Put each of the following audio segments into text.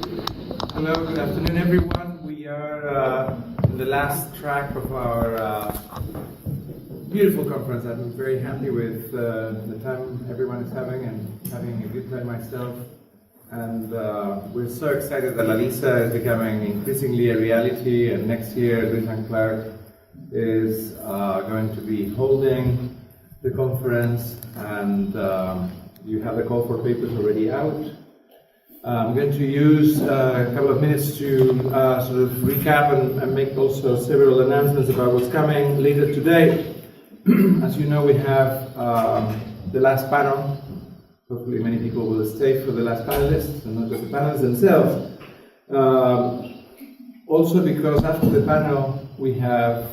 Hello, good afternoon everyone. We are in the last track of our beautiful conference. I'm very happy with the time everyone is having and having a good time myself. And we're so excited that LALISA is becoming increasingly a reality, and next year Lewis and Clark is going to be holding the conference, and you have the call for papers already out. I'm going to use a couple of minutes to sort of recap and make also several announcements about what's coming later today. As you know, we have the last panel. Hopefully many people will stay for the last panelists, and not just the panelists themselves. Also because after the panel, we have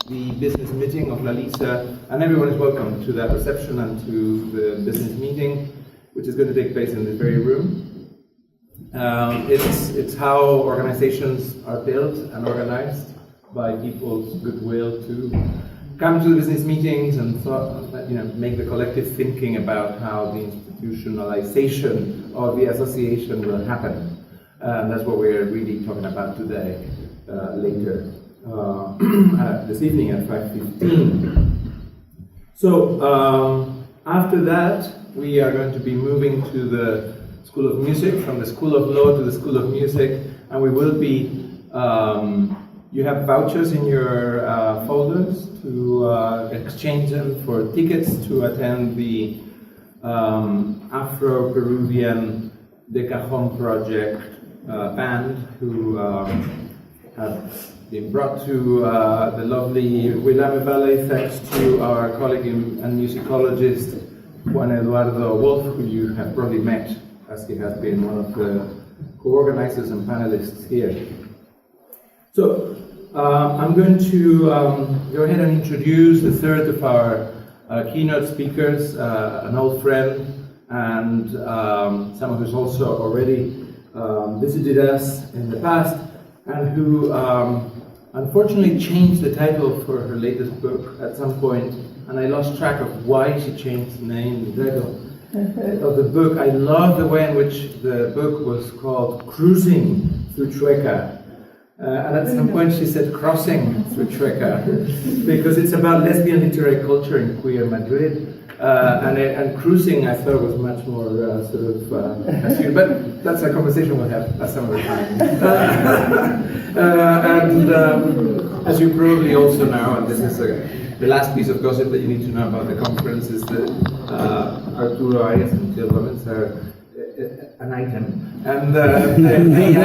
the business meeting of LALISA, and everyone is welcome to that reception and to the business meeting, which is going to take place in this very room. It's how organizations are built and organized, by people's goodwill to come to the business meetings and make the collective thinking about how the institutionalization of the association will happen. And that's what we're really talking about today, later this evening at 5:15. So after that, we are going to be moving to the School of Music, from the School of Law to the School of Music, and we will be, you have vouchers in your folders to exchange them for tickets to attend the Afro-Peruvian De Cajon Project band, who have been brought to the lovely Willamette Valley thanks to our colleague and musicologist Juan Eduardo Wolf, who you have probably met, as he has been one of the co-organizers and panelists here. So I'm going to go ahead and introduce the third of our keynote speakers, an old friend, and someone who's also already visited us in the past, and who unfortunately changed the title for her latest book at some point, and I lost track of why she changed the name, the title of the book. I love the way in which the book was called Cruising Through Chueca. And at some point she said Crossing Through Chueca, because it's about lesbian literary culture in queer Madrid. And cruising I thought was much more astute, but that's a conversation we'll have at some other time. As you probably also know, and this is the last piece of gossip that you need to know about the conference, is that Arturo Arias and Jill Robbins are an item, and they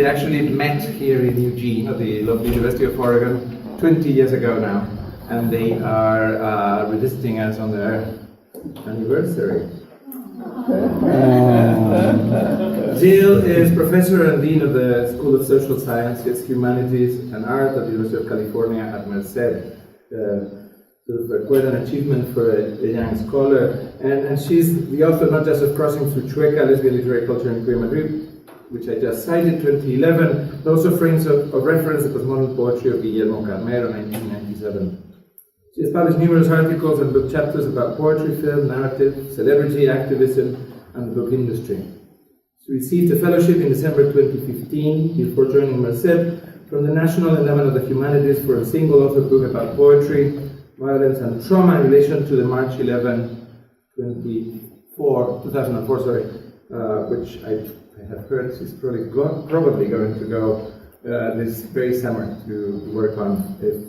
actually met here in Eugene, at the lovely University of Oregon, 20 years ago now, and they are revisiting us on their anniversary. Jill is professor and dean of the School of Social Sciences, Humanities, and Art at the University of California at Merced. Quite an achievement for a young scholar, and she's the author not just of Crossing Through Chueca, Lesbian Literary Culture in Queer Madrid, which I just cited, 2011, but also frames of reference the postmodern poetry of Guillermo Carnero, 1997. She has published numerous articles and book chapters about poetry, film, narrative, celebrity, activism, and the book industry. She received a fellowship in December 2015 before joining Merced from the National Endowment of the Humanities for a single author book about poetry, violence and trauma in relation to the March 11, 2004, which I have heard she's probably going to go this very summer to work on it,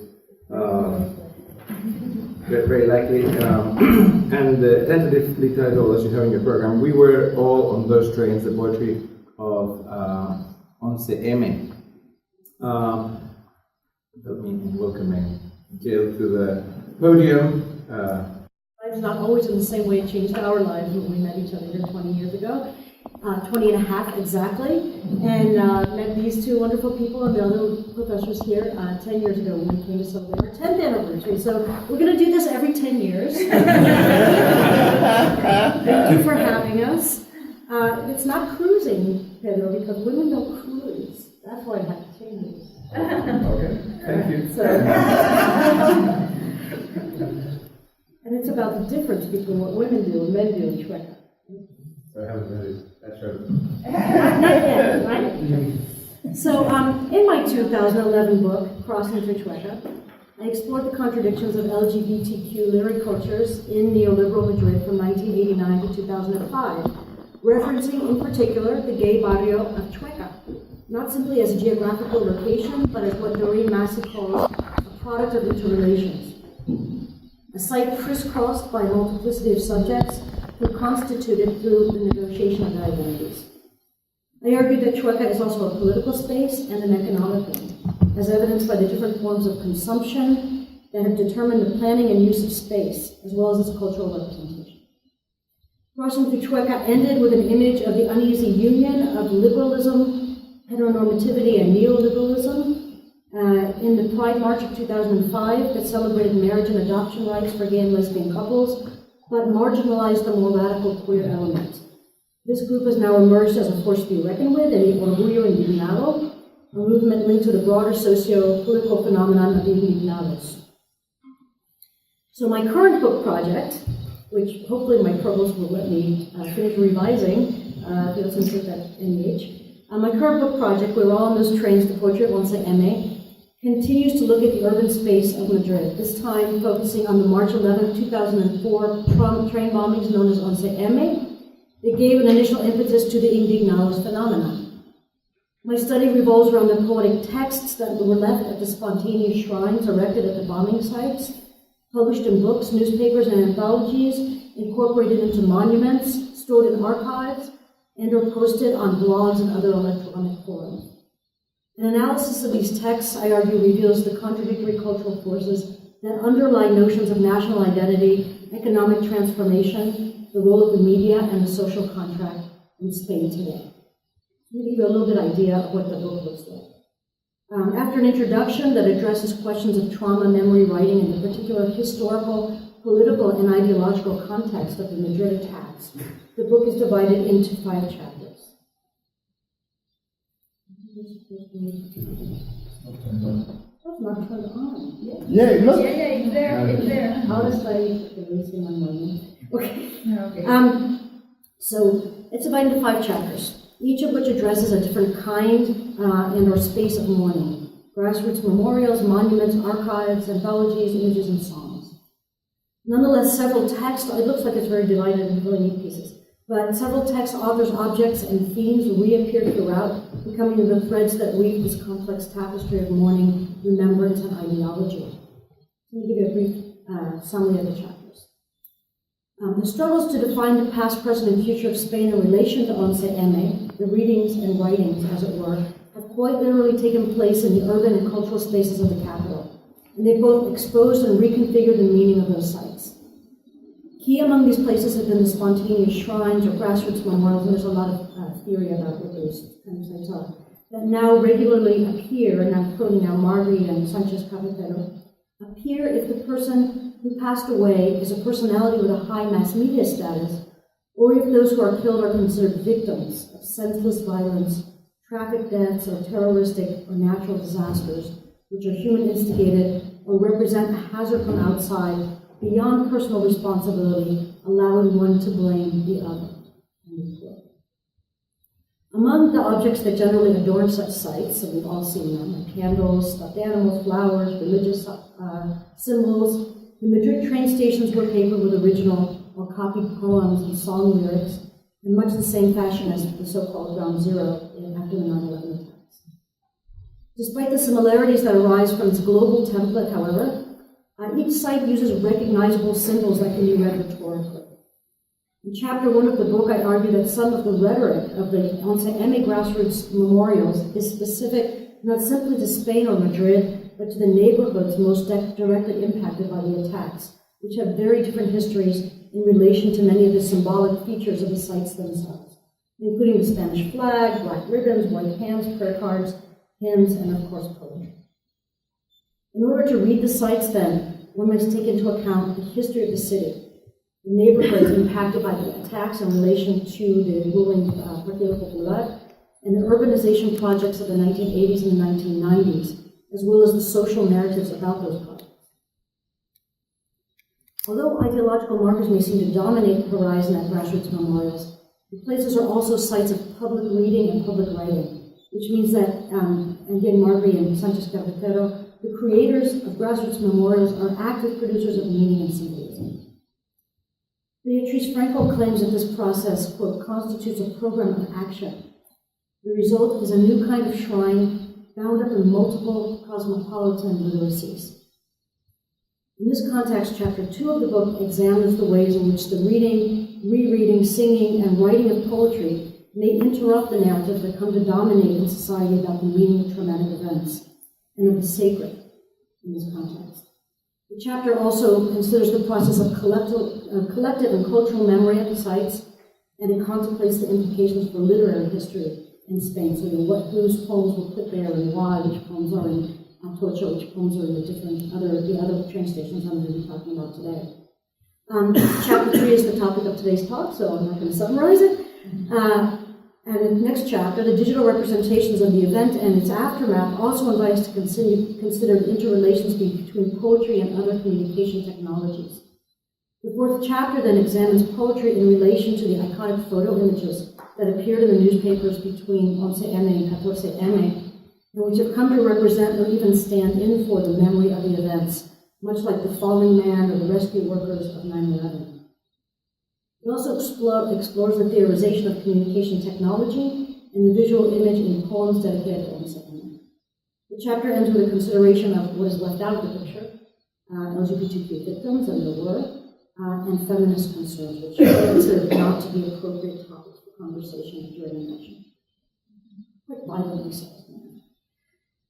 very likely. And tentatively titled, as you have in your program, We Were All on Those Trains, the poetry of 11M. Without me welcoming Jill to the podium. Life's not always in the same way it changed our lives when we met each other here 20 years ago. 20 and a half exactly. And met these two wonderful people and the other professors here 10 years ago when we came to celebrate our 10th anniversary. So we're going to do this every 10 years. Thank you for having us. It's not cruising, Pedro, because women don't cruise. That's why I had to change it. Okay, thank you. So, and it's about the difference between what women do and men do in Chueca. I haven't read it. That's right. Not yet, right? So, in my 2011 book, Crossing Through Chueca, I explored the contradictions of LGBTQ lyric cultures in neoliberal Madrid from 1989 to 2005, referencing in particular the gay barrio of Chueca, not simply as a geographical location, but as what Doreen Massey calls a product of interrelations, a site crisscrossed by a multiplicity of subjects who constituted through the negotiation of their identities. I argue that Chueca is also a political space and an economic one, as evidenced by the different forms of consumption that have determined the planning and use of space, as well as its cultural representation. Crossing Through Chueca ended with an image of the uneasy union of liberalism, heteronormativity, and neoliberalism in the Pride March of 2005 that celebrated marriage and adoption rights for gay and lesbian couples, but marginalized the more radical queer element. This group has now emerged as a force to be reckoned with in the Orgullo Indignado, a movement linked to the broader socio-political phenomenon of the Indignados. So my current book project, which hopefully my provost will let me finish revising, if he doesn't take that NEH. My current book project, We're All on Those Trains to Portrait Once M.A., continues to look at the urban space of Madrid, this time focusing on the March 11, 2004 train bombings known as 11M, that gave an initial impetus to the Indignados phenomenon. My study revolves around the poetic texts that were left at the spontaneous shrines erected at the bombing sites, published in books, newspapers, and anthologies, incorporated into monuments, stored in archives, and or posted on blogs and other electronic forums. An analysis of these texts, I argue, reveals the contradictory cultural forces that underlie notions of national identity, economic transformation, the role of the media, and the social contract in Spain today. Let me give you a little bit idea of what the book looks like. After an introduction that addresses questions of trauma, memory, writing, and the particular historical, political, and ideological context of the Madrid attacks, the book is divided into 5 chapters. That's not turned on. Yeah, look. Yeah, it's there. It's there. How to study releasing my money. Okay. Okay. So it's divided into 5 chapters, each of which addresses a different kind and or space of mourning. Grassroots memorials, monuments, archives, anthologies, images, and songs. Nonetheless, several texts, it looks like it's very divided into really neat pieces, but several text authors, objects, and themes reappear throughout, becoming the threads that weave this complex tapestry of mourning, remembrance, and ideology. Let me give you a brief summary of the chapters. The struggles to define the past, present, and future of Spain in relation to 11M, the readings and writings, as it were, have quite literally taken place in the urban and cultural spaces of the capital, and they've both exposed and reconfigured the meaning of those sites. Key among these places have been the spontaneous shrines or grassroots memorials, and there's a lot of theory about what those kind of sites are, that now regularly appear, and I'm quoting now Margie and Sanchez Cafetero, appear if the person who passed away is a personality with a high mass media status, or if those who are killed are considered victims of senseless violence, traffic deaths, or terroristic or natural disasters, which are human instigated or represent a hazard from outside beyond personal responsibility, allowing one to blame the other. Among the objects that generally adorn such sites, and we've all seen them, like candles, stuffed animals, flowers, religious symbols, the Madrid train stations were papered with original or copied poems and song lyrics in much the same fashion as the so-called Ground Zero after the 9/11 attacks. Despite the similarities that arise from its global template, however, each site uses recognizable symbols that can be read rhetorically. In chapter 1 of the book, I argue that some of the rhetoric of the 11M grassroots memorials is specific not simply to Spain or Madrid, but to the neighborhoods most directly impacted by the attacks, which have very different histories in relation to many of the symbolic features of the sites themselves, including the Spanish flag, black ribbons, white hands, prayer cards, hymns, and of course poetry. In order to read the sites then, one must take into account the history of the city, the neighborhoods impacted by the attacks in relation to the ruling Partido Popular, and the urbanization projects of the 1980s and the 1990s, as well as the social narratives about those projects. Although ideological markers may seem to dominate the horizon at grassroots memorials, The places are also sites of public reading and public writing, which means that, again, Marbury and Sanchez Carretero, the creators of grassroots memorials are active producers of meaning and symbolism. Beatriz Franco claims that this process, quote, constitutes a program of action. The result is a new kind of shrine bound up in multiple cosmopolitan literacies. In this context, chapter 2 of the book examines the ways in which the reading, rereading, singing, and writing of poetry may interrupt the narrative that come to dominate in society about the meaning of traumatic events and of the sacred in this context. The chapter also considers the process of collective and cultural memory of the sites, and it contemplates the implications for literary history in Spain. So, whose poems were put there and why, which poems are in Atocha, which poems are in the other train stations I'm going to be talking about today. Chapter 3 is the topic of today's talk, so I'm not going to summarize it. And the next chapter, the digital representations of the event and its aftermath, also invite us to consider the interrelations between poetry and other communication technologies. The fourth chapter then examines poetry in relation to the iconic photo images that appeared in the newspapers between 11M and 14M, and which have come to represent or even stand in for the memory of the events, much like the falling man or the rescue workers of 9/11. It also explores the theorization of communication technology and the visual image in poems dedicated to 11M. The chapter ends with a consideration of what is left out of the picture, LGBTQ victims and their work, and feminist concerns, which are considered not to be appropriate topics for conversation during an election. Quite violently so.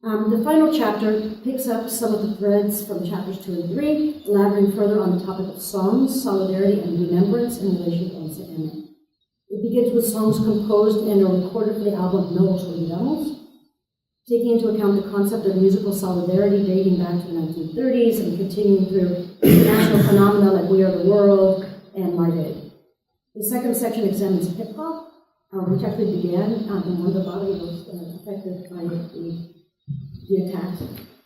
The final chapter picks up some of the threads from chapters 2 and 3, elaborating further on the topic of songs, solidarity, and remembrance in relation to 11M. It begins with songs composed and or recorded for the album No Os Olvidamos, taking into account the concept of musical solidarity dating back to the 1930s and continuing through international phenomena like We Are the World and Madrid. The second section examines hip-hop, which actually began in one of the barrios affected by the attacks,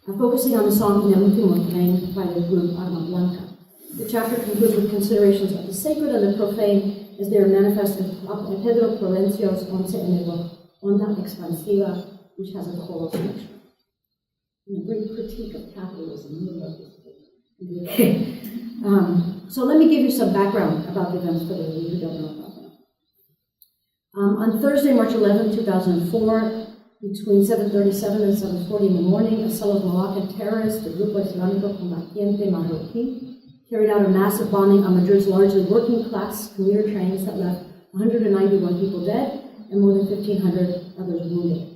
focusing on the song In el Último Tren by the group Arma Blanca. The chapter concludes with considerations of the sacred and the profane as they are manifest in Pedro Florencio's 11M book, Onda Expansiva, which has a choral section. And a great critique of capitalism. Okay. So let me give you some background about the events for those of you who don't know about them. On Thursday, March 11, 2004, between 7:37 and 7:40 in the morning, a cell of Moroccan terrorists, the Grupo Islámico Combatiente Marroquí, carried out a massive bombing on Madrid's largely working-class commuter trains that left 191 people dead and more than 1,500 others wounded.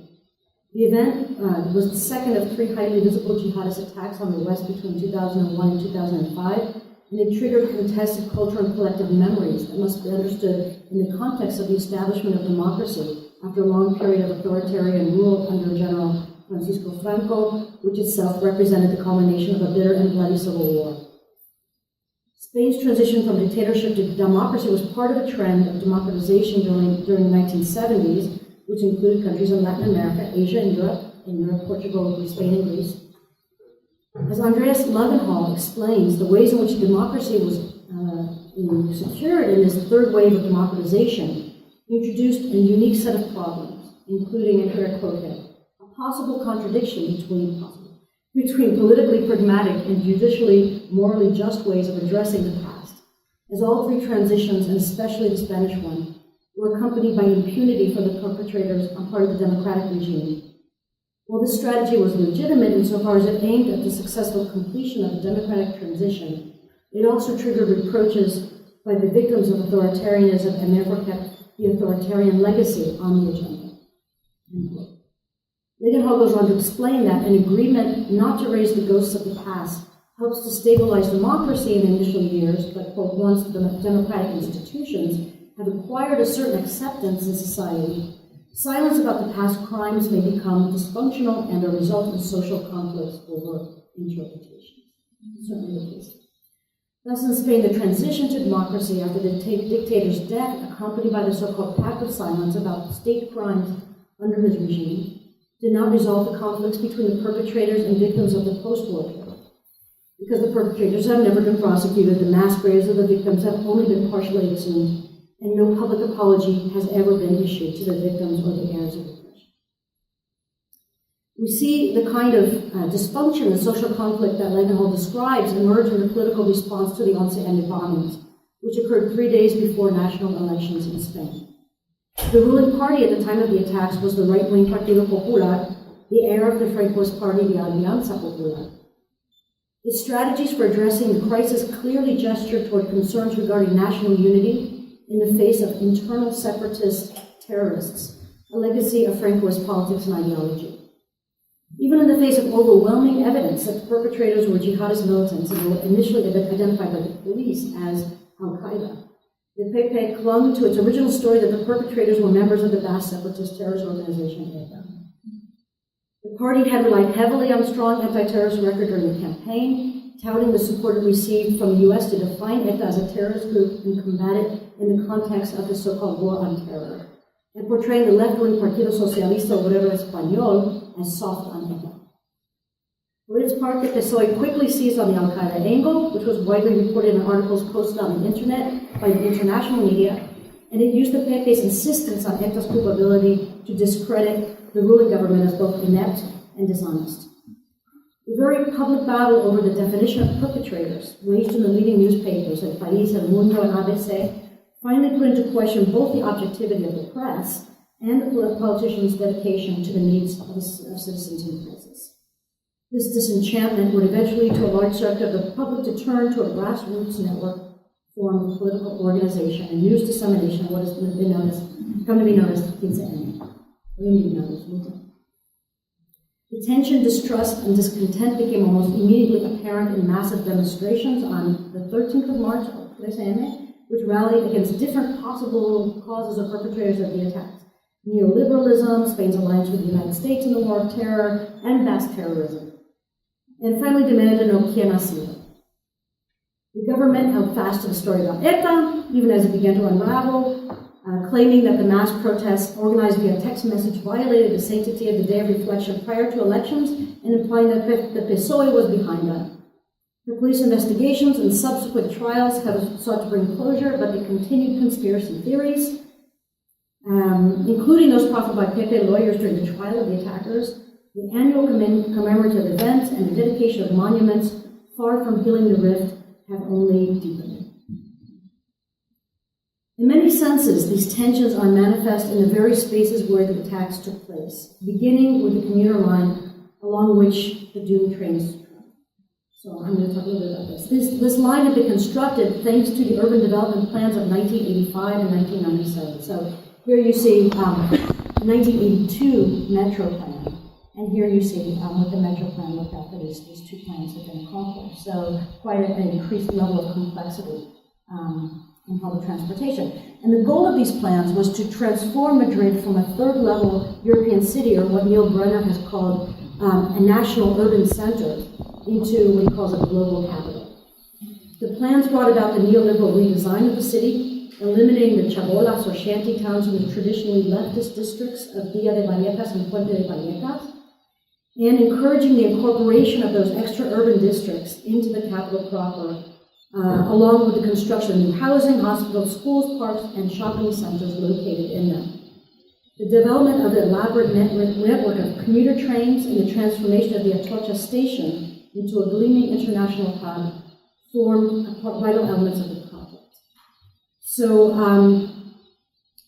The event was the second of 3 highly visible jihadist attacks on the West between 2001 and 2005, and it triggered contested cultural and collective memories that must be understood in the context of the establishment of democracy after a long period of authoritarian rule under General Francisco Franco, which itself represented the culmination of a bitter and bloody civil war. Spain's transition from dictatorship to democracy was part of a trend of democratization during the 1970s, which included countries in Latin America, Asia, and Europe, Portugal, Spain, and Greece. As Andreas Levenhall explains, the ways in which democracy was secured in this third wave of democratization introduced a unique set of problems, including, and here I quote him, a possible contradiction between politically pragmatic and judicially morally just ways of addressing the past, as all 3 transitions, and especially the Spanish one, were accompanied by impunity for the perpetrators on part of the democratic regime. While this strategy was legitimate insofar as it aimed at the successful completion of the democratic transition, it also triggered reproaches by the victims of authoritarianism and therefore kept the authoritarian legacy on the agenda. Levenhall goes on to explain that an agreement not to raise the ghosts of the past helps to stabilize democracy in the initial years, but, quote, once the democratic institutions have acquired a certain acceptance in society, silence about the past crimes may become dysfunctional and result in social conflicts over interpretations. Certainly the case. Thus, in Spain, the transition to democracy after the dictator's death, accompanied by the so-called pact of silence about state crimes under his regime, did not resolve the conflicts between the perpetrators and victims of the post-war period. Because the perpetrators have never been prosecuted, the mass graves of the victims have only been partially exhumed, and no public apology has ever been issued to the victims or the heirs of repression. We see the kind of dysfunction and social conflict that Levenhall describes emerge in the political response to the 11M bombings, which occurred 3 days before national elections in Spain. The ruling party at the time of the attacks was the right-wing Partido Popular, the heir of the Francoist party, the Alianza Popular. Its strategies for addressing the crisis clearly gestured toward concerns regarding national unity in the face of internal separatist terrorists, a legacy of Francoist politics and ideology. Even in the face of overwhelming evidence that the perpetrators were jihadist militants and were initially identified by the police as al-quaeda, the PP clung to its original story that the perpetrators were members of the vast separatist terrorist organization ETA. The party had relied heavily on a strong anti-terrorist record during the campaign, touting the support it received from the U.S. to define ETA as a terrorist group and combat it in the context of the so-called war on terror, and portraying the left-wing Partido Socialista Obrero Español as soft on ETA. For its part, the PSOE quickly seized on the al-Qaeda angle, which was widely reported in articles posted on the internet by the international media, and it used the PP's insistence on ETA's culpability to discredit the ruling government as both inept and dishonest. The very public battle over the definition of perpetrators, waged in the leading newspapers like País, El Mundo, and ABC, finally put into question both the objectivity of the press and the politicians' dedication to the needs of citizens in crisis. This disenchantment would eventually lead to a large sector of the public to turn to a grassroots network form of political organization and news dissemination of what has come to be known as 15M, or indeed known as Luta. The tension, distrust, and discontent became almost immediately apparent in massive demonstrations on the 13th of March, 13M, which rallied against different possible causes or perpetrators of the attacks. Neoliberalism, Spain's alliance with the United States in the war of terror, and mass terrorism. And finally demanded to know quién ha sido. The government held fast to the story about ETA, even as it began to unravel, claiming that the mass protests organized via text message violated the sanctity of the day of reflection prior to elections, and implying that the PSOE was behind them. The police investigations and subsequent trials have sought to bring closure, but the continued conspiracy theories, including those proffered by PP lawyers during the trial of the attackers, the annual commemorative events, and the dedication of monuments, far from healing the rift, have only deepened it. In many senses, these tensions are manifest in the very spaces where the attacks took place, beginning with the commuter line along which the doomed trains travel. So I'm going to talk a little bit about this. This line had been constructed thanks to the urban development plans of 1985 and 1997. So here you see 1982 Metro Plan, and here you see what the Metro Plan looked at for these two plans have been accomplished. So quite an increased level of complexity in public transportation. And the goal of these plans was to transform Madrid from a third-level European city, or what Neil Brenner has called a national urban center, into what he calls a global capital. The plans brought about the neoliberal redesign of the city, eliminating the chabolas or shanty towns in the traditionally leftist districts of Villa de Vallecas and Puente de Vallecas, and encouraging the incorporation of those extra-urban districts into the capital proper, along with the construction of new housing, hospitals, schools, parks, and shopping centers located in them. The development of the elaborate network of commuter trains and the transformation of the Atocha Station into a gleaming international hub formed vital elements of the project. So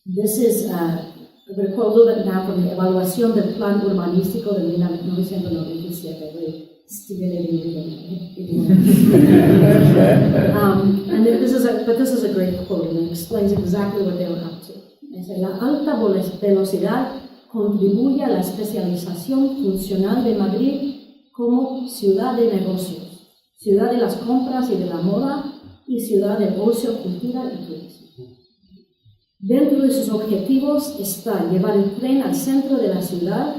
this is, I'm going to quote a little bit now from the Evaluación del Plan Urbanístico de 1997. And this is a great quote, and it explains exactly what they were up to. Dice, la alta velocidad contribuye a la especialización funcional de Madrid como ciudad de negocios, ciudad de las compras y de la moda, y ciudad del ocio, cultura y turismo. Dentro de sus objetivos está llevar el tren al centro de la ciudad,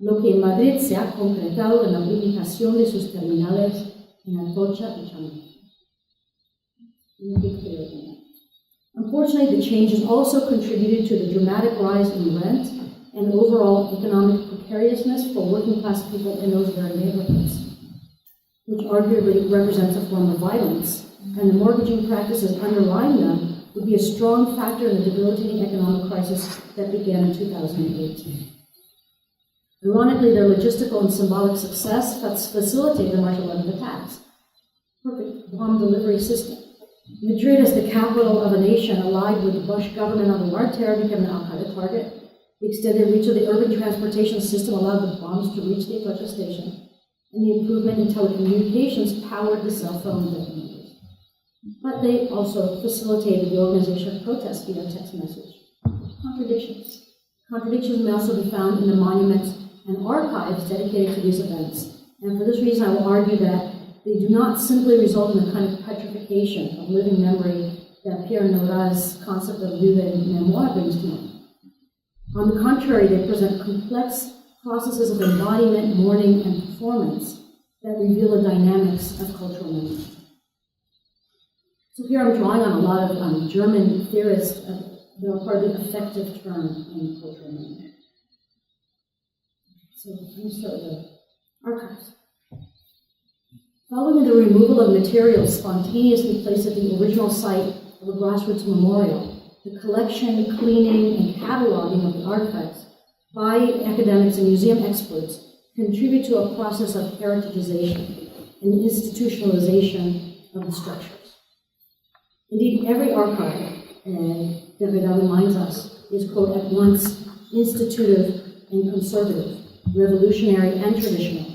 lo que en Madrid se ha concretado en la ubicación de sus terminales en Atocha y Chamonix. Unfortunately, the changes also contributed to the dramatic rise in rent and overall economic precariousness for working-class people in those very neighborhoods, which arguably represents a form of violence, and the mortgaging practices underlying them would be a strong factor in the debilitating economic crisis that began in 2008. Ironically, their logistical and symbolic success facilitated the March 11th attacks. Perfect bomb delivery system. Madrid, as the capital of a nation allied with the Bush government on the war terror, became an al-Qaeda target. The extended reach of the urban transportation system allowed the bombs to reach the Atocha Station, and the improvement in telecommunications powered the cell phone detonators. But they also facilitated the organization of protests via text message. Contradictions. Contradictions may also be found in the monuments and archives dedicated to these events. And for this reason, I will argue that they do not simply result in the kind of petrification of living memory that Pierre Nora's concept of vivre mémoire brings to mind. On the contrary, they present complex processes of embodiment, mourning, and performance that reveal the dynamics of cultural memory. So here I'm drawing on a lot of German theorists that are part of the affective term in cultural memory. So let me start with the archives. Following the removal of materials spontaneously placed at the original site of a grassroots memorial, the collection, cleaning, and cataloging of the artifacts by academics and museum experts contribute to a process of heritage-ization and institutionalization of the structures. Indeed, every archive, Derrida reminds us, is, quote, at once institutive and conservative, revolutionary and traditional.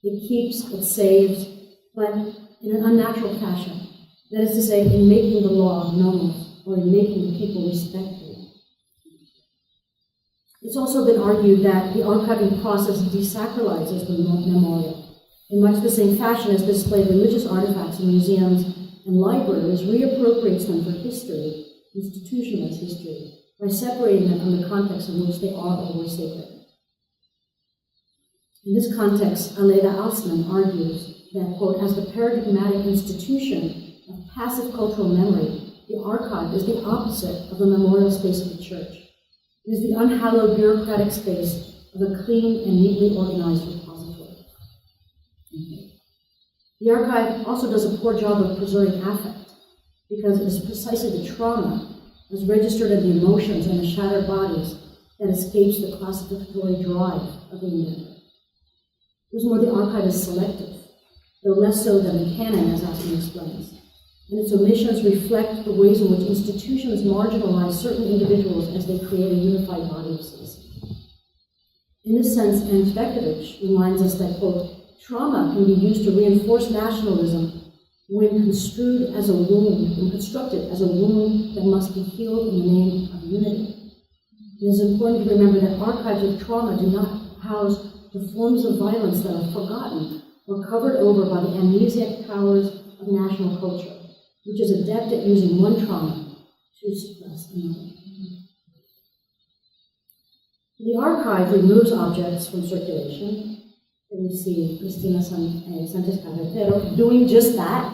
It keeps, it saves, but in an unnatural fashion. That is to say, in making the law normal, or in making the people respect the law. It's also been argued that the archiving process desacralizes the memorial. In much the same fashion as displayed religious artifacts in museums and libraries reappropriates them for history, institutionalized history, by separating them from the context in which they are or were sacred. In this context, Aleida Alsman argues that, quote, as the paradigmatic institution of passive cultural memory, the archive is the opposite of the memorial space of the church. It is the unhallowed bureaucratic space of a clean and neatly organized repository. The archive also does a poor job of preserving affect, because it is precisely the trauma, as registered in the emotions and the shattered bodies, that escapes the classificatory drive of the inventor. Furthermore, the archive is selective, though less so than the canon, as Aspen explains, and its omissions reflect the ways in which institutions marginalize certain individuals as they create a unified body of citizens. In this sense, Ernst Bekovich reminds us that, quote, trauma can be used to reinforce nationalism when construed as a wound, when constructed as a wound that must be healed in the name of unity. It is important to remember that archives of trauma do not house the forms of violence that are forgotten or covered over by the amnesiac powers of national culture, which is adept at using one trauma to suppress another. The archive removes objects from circulation. And we see Cristina Sanchez Carretero doing just that.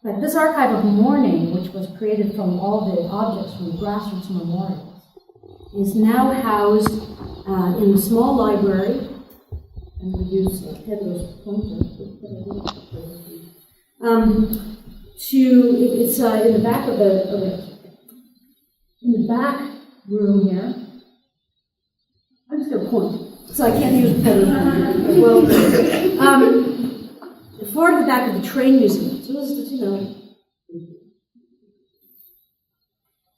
But this archive of mourning, which was created from all the objects from the grassroots memorials, is now housed in a small library. And we use Pedro's pointer. It's in the back of in the back room here. I'm just going to point, so I can't use Pedro's pointer. Well, far to the back of the train museum. So this is,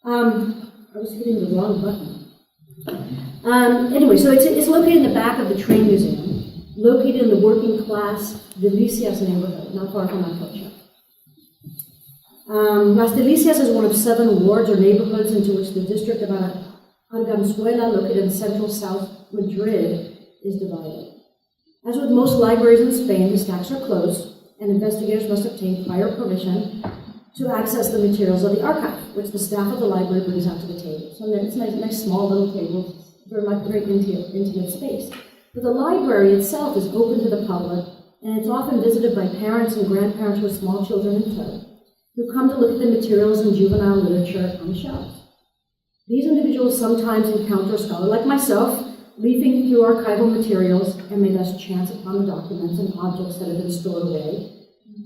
I was hitting the wrong button. Anyway, so it's located in the back of the train museum, located in the working class Delicias neighborhood, not far from Atocha. Las Delicias is one of 7 wards or neighborhoods into which the district of Arganzuela, located in central South Madrid, is divided. As with most libraries in Spain, the stacks are closed, and investigators must obtain prior permission to access the materials of the archive, which the staff of the library brings out to the table. So it's a nice small little table, very intimate space. But the library itself is open to the public, and it's often visited by parents and grandparents with small children in tow, who come to look at the materials and juvenile literature on the shelves. These individuals sometimes encounter a scholar like myself, leafing through archival materials, and made us chance upon the documents and objects that had been stored away.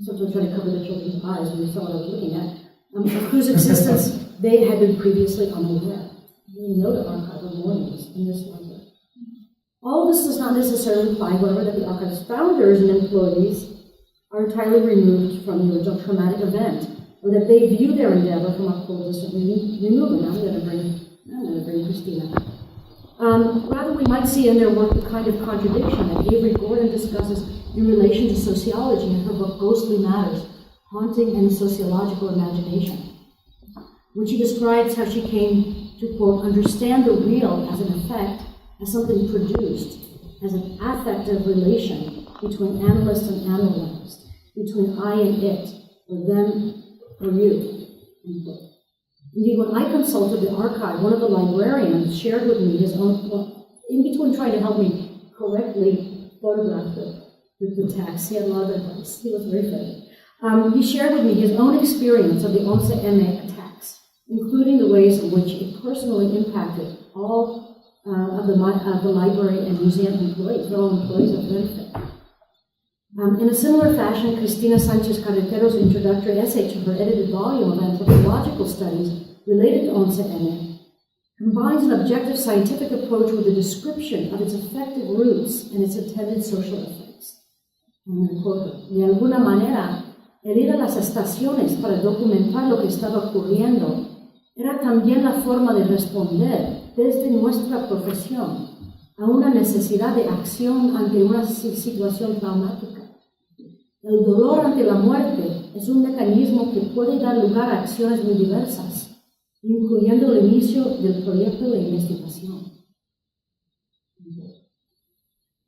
Sometimes trying to cover the children's eyes when they saw what I was looking at, of whose existence they had been previously unaware. They know the archival mornings in this library. All this does not necessarily imply, however, that the archive's founders and employees are entirely removed from the original traumatic event, or that they view their endeavor from a cold, distant removal. Now I'm going to bring Christina. Rather, we might see in their work the kind of contradiction that Avery Gordon discusses in relation to sociology in her book Ghostly Matters, Haunting and Sociological Imagination, when she describes how she came to, quote, understand the real as an effect, as something produced, as an affective relation between analyst and analyzed, between I and it, or them or you, end quote. Indeed, when I consulted the archive, one of the librarians shared with me his own, in between trying to help me correctly photograph the text, he had a lot of advice, he was very good. He shared with me his own experience of the 11M attacks, including the ways in which it personally impacted all of the library and museum employees. They're all employees of benefit. In a similar fashion, Cristina Sanchez Carretero's introductory essay to her edited volume of anthropological studies related to 11M combines an objective scientific approach with a description of its effective roots and its intended social effects. De alguna manera, el ir a las estaciones para documentar lo que estaba ocurriendo era también la forma de responder desde nuestra profesión a una necesidad de acción ante una situación traumática. El dolor ante la muerte es un mecanismo que puede dar lugar a acciones muy diversas, incluyendo el inicio del proyecto de investigación.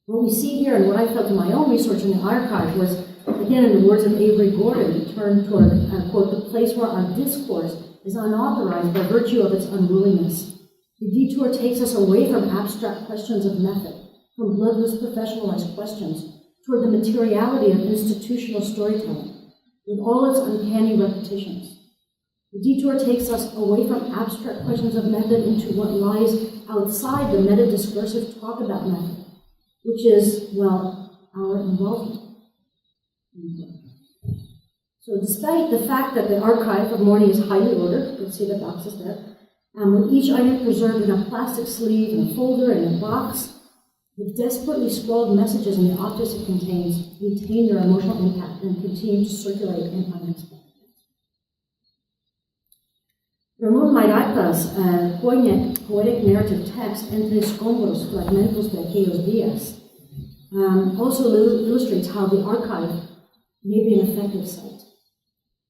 What we see here, and what I felt in my own research in the archive, was, again, in the words of Avery Gordon, we turn toward, quote, the place where our discourse is unauthorized by virtue of its unruliness. The detour takes us away from abstract questions of method, from bloodless professionalized questions, toward the materiality of institutional storytelling, with all its uncanny repetitions. The detour takes us away from abstract questions of method into what lies outside the meta-discursive talk about method, which is, well, our involvement. So despite the fact that the archive of Morning is highly ordered, you can see the boxes there, with each item preserved in a plastic sleeve, in a folder, in a box, the desperately scrawled messages and the objects it contains retain their emotional impact and continue to circulate in unexpected ways. Ramon Mairata's poetic narrative text, Entre Escombros, Fragmentos de Aquellos Días, also illustrates how the archive may be an effective site.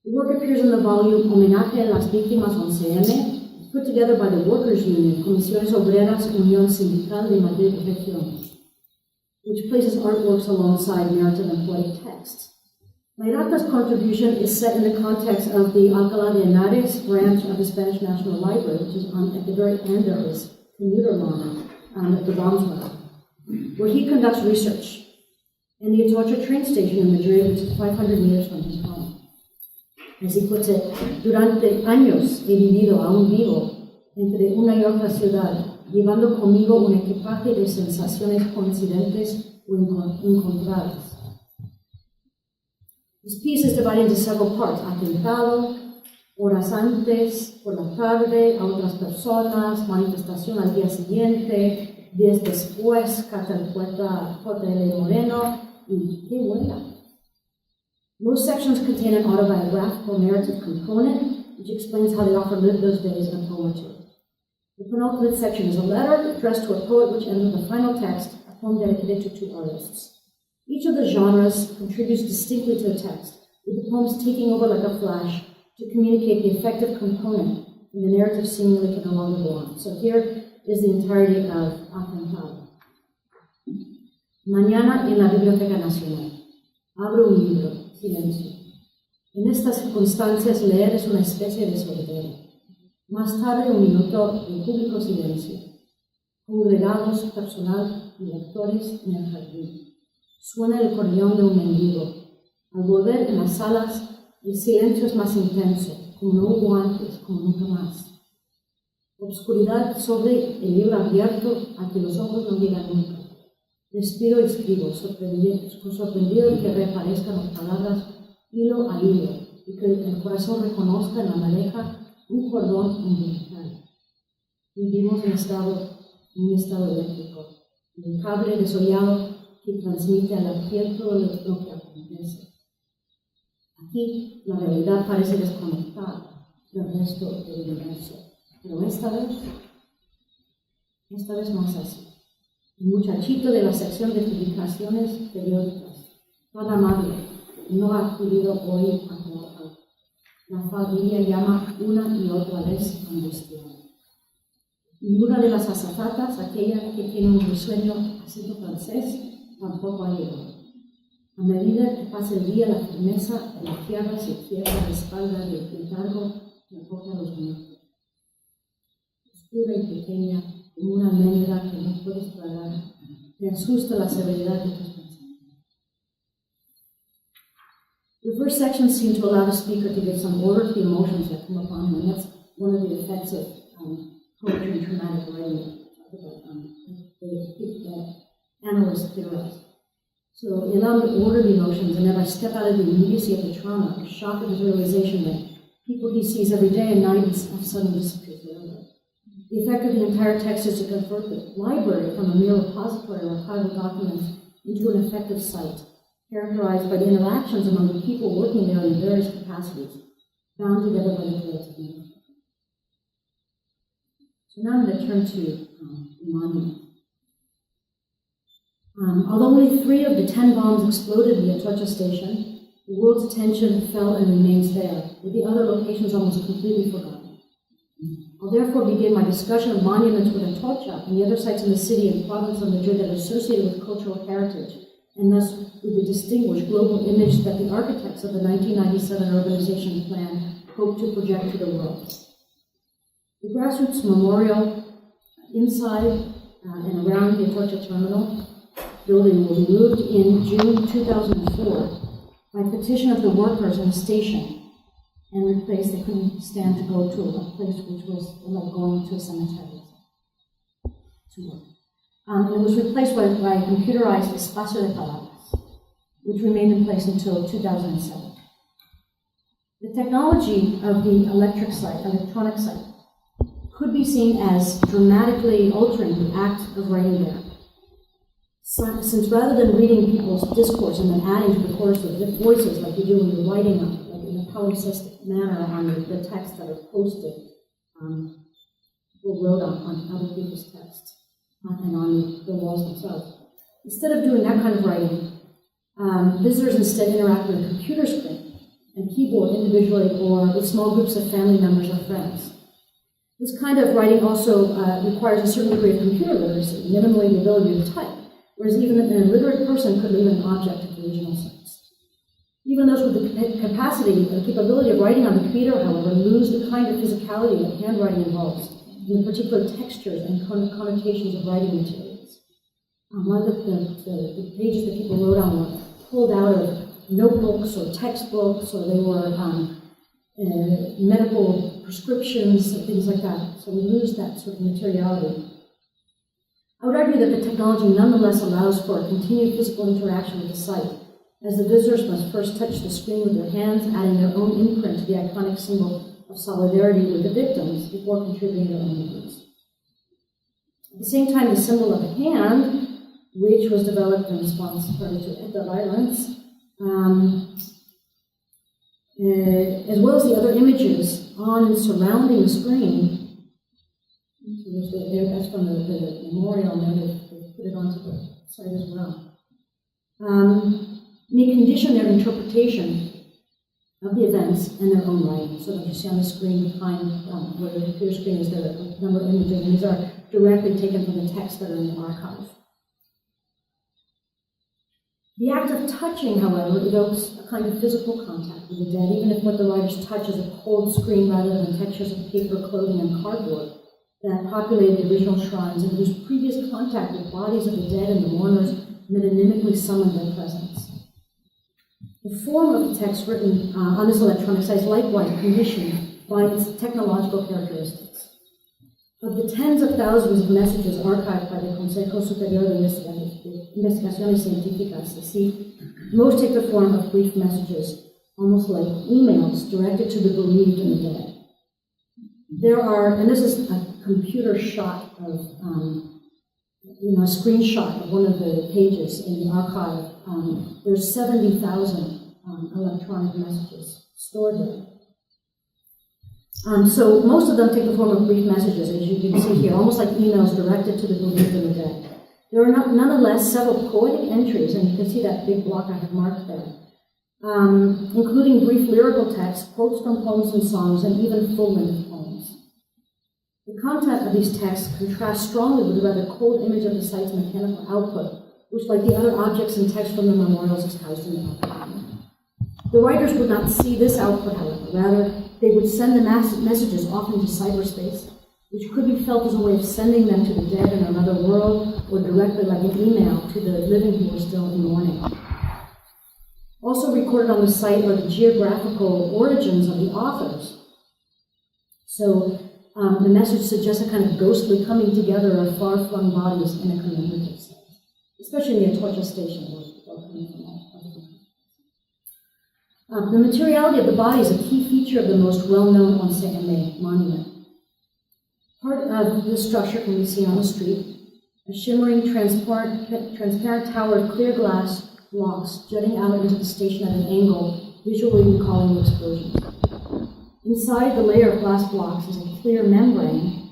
The work appears in the volume Homenaje a las Víctimas 11M, put together by the Workers' Union, Comisiones Obreras Unión Sindical de Madrid Región, which places artworks alongside narrative and poetic texts. Mairata's contribution is set in the context of the Alcalá de Henares branch of the Spanish National Library, which is at the very end of this commuter line at the bombs went, where he conducts research, and the Atocha Train Station in Madrid, which is 500 meters from his home. As he puts it, durante años he vivido aún vivo entre una y otra ciudad, llevando conmigo un equipaje de sensaciones coincidentes o encontradas. This piece is divided into several parts: atentado, horas antes, por la tarde, a otras personas, manifestación al día siguiente, días después, carta del poeta J.L. Moreno, y qué buena. Most sections contain an autobiographical narrative component, which explains how the author lived those days in a poem or two. The penultimate section is a letter addressed to a poet, which ends with the final text, a poem dedicated to two artists. Each of the genres contributes distinctly to the text, with the poems taking over like a flash to communicate the effective component, and the narrative seemingly can no longer go on. So here is the entirety of Atentado. Mañana en la Biblioteca Nacional. Abro un libro. Silencio. En estas circunstancias leer es una especie de sordera. Más tarde un minuto de público silencio. Congregados, personal y lectores en el jardín. Suena el corrión de un mendigo. Al volver en las salas, el silencio es más intenso, como no hubo antes, como nunca más. Obscuridad sobre el libro abierto a que los ojos no llegan nunca. Respiro y escribo, sorprendido de que reaparezcan las palabras hilo a hilo y que el corazón reconozca en la madeja un cordón umbilical. Vivimos en un estado eléctrico, un cable desollado que transmite a la piel todo lo que acontece. Aquí la realidad parece desconectada del resto del universo, pero esta vez no es así. El muchachito de la sección de publicaciones periódicas, tan amable, no ha acudido hoy a trabajar. La familia llama una y otra vez angustiada. Y una de las azafatas, aquella que tiene un risueño acento francés, tampoco ha llegado. A medida que pasa el día, la firmeza de la tierra se cierra a la espalda del letargo que acoge a los muertos. Oscura y pequeña, como una almendra que no puedes tragar, te asusta la severidad de tus pensamientos. The first section seemed to allow the speaker to give some order to the emotions that come upon him, and that's one of the effects of poetry and traumatic writing that analysts theorize. So he allowed me to order the emotions, and then I step out of the immediacy of the trauma, the shock of his realization that people he sees every day and night have suddenly disappeared forever. The effect of the entire text is to convert the library from a mere repository of archival documents into an effective site, characterized by the interactions among the people working there in various capacities, bound together by the threads of memory. So now I'm going to turn to the monument. Although only 3 of the 10 bombs exploded in the Atocha Station, the world's attention fell and remains there, with the other locations almost completely forgotten. I'll therefore begin my discussion of monuments with Atocha and the other sites in the city and province of Madrid that are associated with cultural heritage, and thus with the distinguished global image that the architects of the 1997 urbanization plan hope to project to the world. The grassroots memorial inside and around the Atocha terminal building will be moved in June 2004 by petition of the workers in the station and replaced. They couldn't stand to go to a place which was like going to a cemetery to work. And it was replaced by a computerized espacio de palabras, which remained in place until 2007. The technology of the electronic site, could be seen as dramatically altering the act of writing there. Since rather than reading people's discourse and then adding to the chorus of voices like you do when you're writing like in a palimpsestic manner on the texts that are posted, people wrote on other people's texts and on the walls themselves. Instead of doing that kind of writing, visitors instead interact with a computer screen and keyboard individually or with small groups of family members or friends. This kind of writing also requires a certain degree of computer literacy, minimally the ability to type, whereas even an illiterate person could leave an object at the original sites. Even those with the capacity or capability of writing on the computer, however, lose the kind of physicality that handwriting involves, and the particular textures and connotations of writing materials. One of the pages that people wrote on were pulled out of notebooks or textbooks, or they were medical prescriptions and things like that. So we lose that sort of materiality. I would argue that the technology nonetheless allows for a continued physical interaction with the site, as the visitors must first touch the screen with their hands, adding their own imprint to the iconic symbol of solidarity with the victims before contributing their own words. At the same time, the symbol of the hand, which was developed in response to ETA violence, as well as the other images on and surrounding the screen. That's from the memorial, and then they put it onto the site as well. May condition their interpretation of the events and their own writing. So that you see on the screen behind where the computer screen is, there are a number of images, and these are directly taken from the texts that are in the archive. The act of touching, however, evokes a kind of physical contact with the dead, even if what the writers touch is a cold screen rather than textures of paper, clothing, and cardboard that populated the original shrines and whose previous contact with bodies of the dead and the mourners metonymically summoned their presence. The form of the text written on this electronic site is likewise conditioned by its technological characteristics. Of the tens of thousands of messages archived by the Consejo Superior de Investigaciones Científicas, most take the form of brief messages, almost like emails directed to the bereaved and the dead. There are, and this is a computer shot of, a screenshot of one of the pages in the archive. There's 70,000 electronic messages stored there. So most of them take the form of brief messages, as you can see here, almost like emails directed to the bereaved and the dead. There are nonetheless several poetic entries, and you can see that big block I have marked there, including brief lyrical texts, quotes from poems and songs, and even full-length poems. The content of these texts contrasts strongly with the rather cold image of the site's mechanical output, which, like the other objects and text from the memorials, is housed in the archive. The writers would not see this output, however. Rather, they would send the messages off into cyberspace, which could be felt as a way of sending them to the dead in another world, or directly like an email to the living who are still in mourning. Also recorded on the site are the geographical origins of the authors. So the message suggests a kind of ghostly coming together of far-flung bodies in a commemorative site, especially in the Atocha Station, where people are coming from all over the country. The materiality of the body is a key feature of the most well-known 11M monument. Part of this structure can be seen on the street, a shimmering, transparent tower of clear glass blocks jutting out into the station at an angle, visually recalling the explosions. Inside the layer of glass blocks is a clear membrane,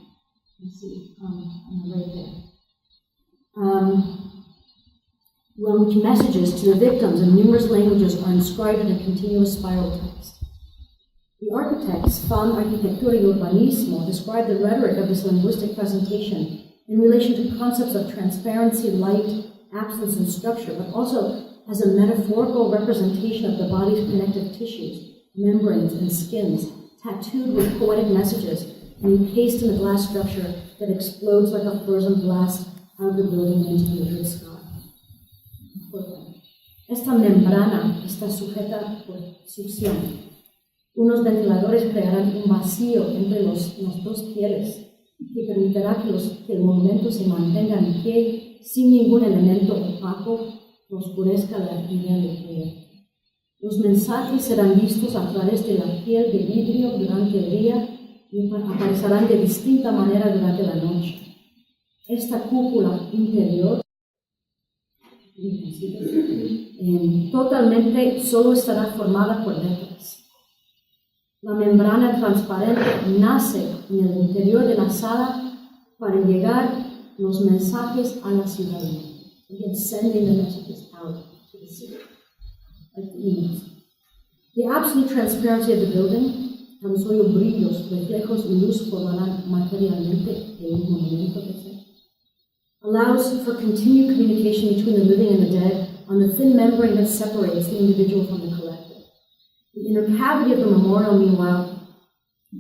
you can see on the right there, on which messages to the victims in numerous languages are inscribed in a continuous spiral text. The architects, FAM Arquitectura y Urbanismo, describe the rhetoric of this linguistic presentation in relation to concepts of transparency, light, absence, and structure, but also as a metaphorical representation of the body's connective tissues, membranes, and skins, tattooed with poetic messages and encased in a glass structure that explodes like a frozen blast out of the building into the Madrid sky. Esta membrana está sujeta por succión. Unos ventiladores crearán un vacío entre los dos pieles que permitirá que el monumento se mantenga en pie sin ningún elemento opaco que oscurezca la idea del proyecto. Los mensajes serán vistos a través de la piel de vidrio durante el día y aparecerán de distinta manera durante la noche. Esta cúpula interior totalmente solo estará formada por letras. La membrana transparente nace en el interior de la sala para llegar los mensajes a la ciudadanía. Again, sending the messages out to the city, like the emails. The absolute transparency of the building, tan solo brillos, reflejos y luz formarán materialmente el movimiento que sea, allows for continued communication between the living and the dead on the thin membrane that separates the individual from the collective. The inner cavity of the memorial, meanwhile,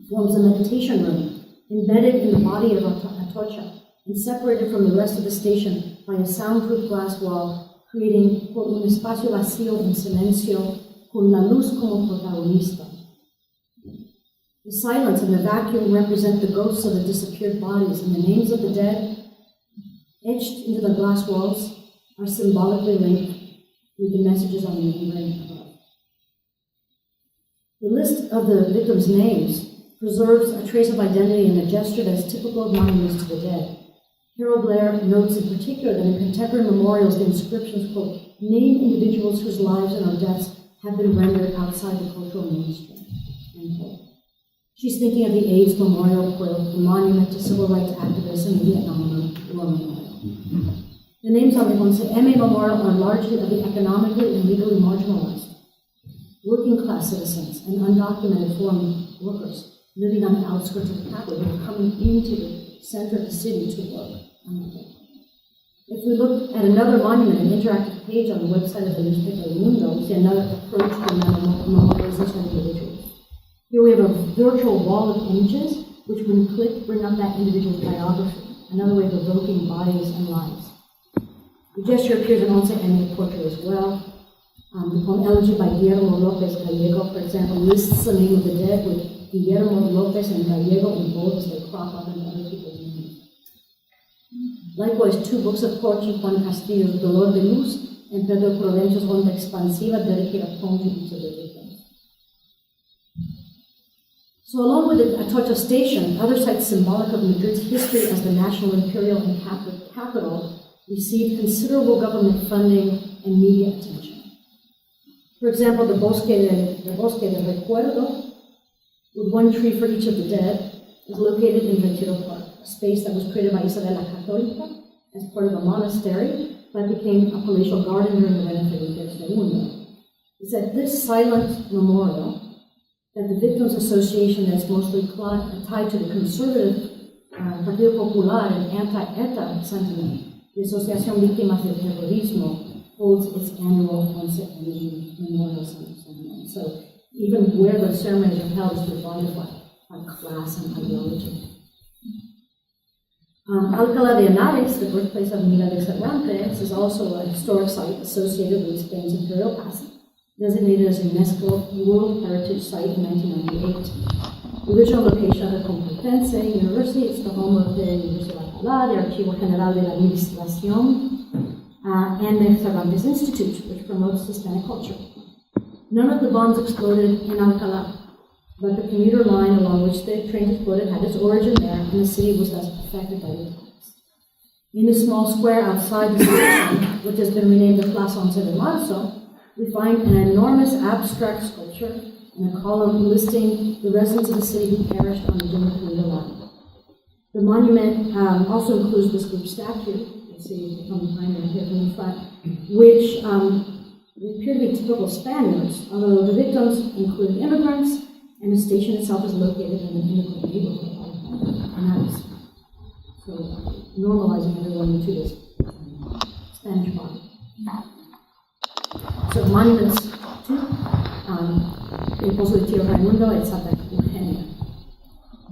forms a meditation room embedded in the body of Atocha and separated from the rest of the station by a soundproof glass wall, creating un espacio vacío en silencio con la luz como protagonista. The silence and the vacuum represent the ghosts of the disappeared bodies, and the names of the dead, etched into the glass walls, are symbolically linked with the messages on the membrane above. The list of the victims' names preserves a trace of identity and a gesture that is typical of monuments to the dead. Carol Blair notes in particular that in contemporary memorials the inscriptions, quote, name individuals whose lives and or deaths have been rendered outside the cultural mainstream, end quote. She's thinking of the AIDS Memorial Quilt, the monument to civil rights activists in the Vietnam War Memorial. The names on the 11M Memorial are largely of the economically and legally marginalized, working-class citizens and undocumented foreign workers living on the outskirts of the capital who are coming into the center of the city to work. If we look at another monument, an interactive page on the website of the newspaper El Mundo, we see another approach to memorialization of individuals. Here we have a virtual wall of images, which when clicked bring up that individual's biography, another way of evoking bodies and lives. The gesture appears in 11M portrait as well. The poem Elegy by Guillermo Lopez Gallego, for example, lists the name of the dead with Guillermo Lopez and Gallego in bold as they crop up in other people's names. Likewise, 2 books of poetry, Juan Castillo's Dolor de Luz and Pedro Provencho's Onda Expansiva, dedicate a poem to each of the victims. So along with the Atocha Station, other sites symbolic of Madrid's history as the national, imperial, and Catholic capital received considerable government funding and media attention. For example, the Bosque del Recuerdo, with 1 tree for each of the dead, is located in Retiro Park, a space that was created by Isabel la Católica as part of a monastery, but became a palatial garden during the reign of Felipe II. It's at this silent memorial that the Victims Association, that's mostly tied to the conservative Partido Popular and anti-ETA sentiment, the Asociación Víctimas del Terrorismo, holds its annual memorial ceremony. So even where the ceremonies are held is divided by class and ideology. Alcalá de Henares, the birthplace of Miguel de Cervantes, is also a historic site associated with Spain's imperial past, designated as a UNESCO World Heritage Site in 1998. The original location of the Complutense University is the home of the Universidad de Alcalá, the Archivo General de la Administración, and the Cervantes Institute, which promotes Hispanic culture. None of the bombs exploded in Alcalá, but the commuter line along which the train exploded had its origin there, and the city was thus affected by the attacks. In a small square outside the station, which has been renamed the Plaza 11 de Marzo, we find an enormous abstract sculpture and a column listing the residents of the city who perished on the Jumapili line. The monument also includes this group statue, you see from behind and here from the front, which appear to be typical Spaniards, although the victims include immigrants, and the station itself is located in an immigrant neighborhood. And that is so normalizing everyone into this Spanish body. So monuments to El Pozo de Tío Raimundo and Santa Eugenia.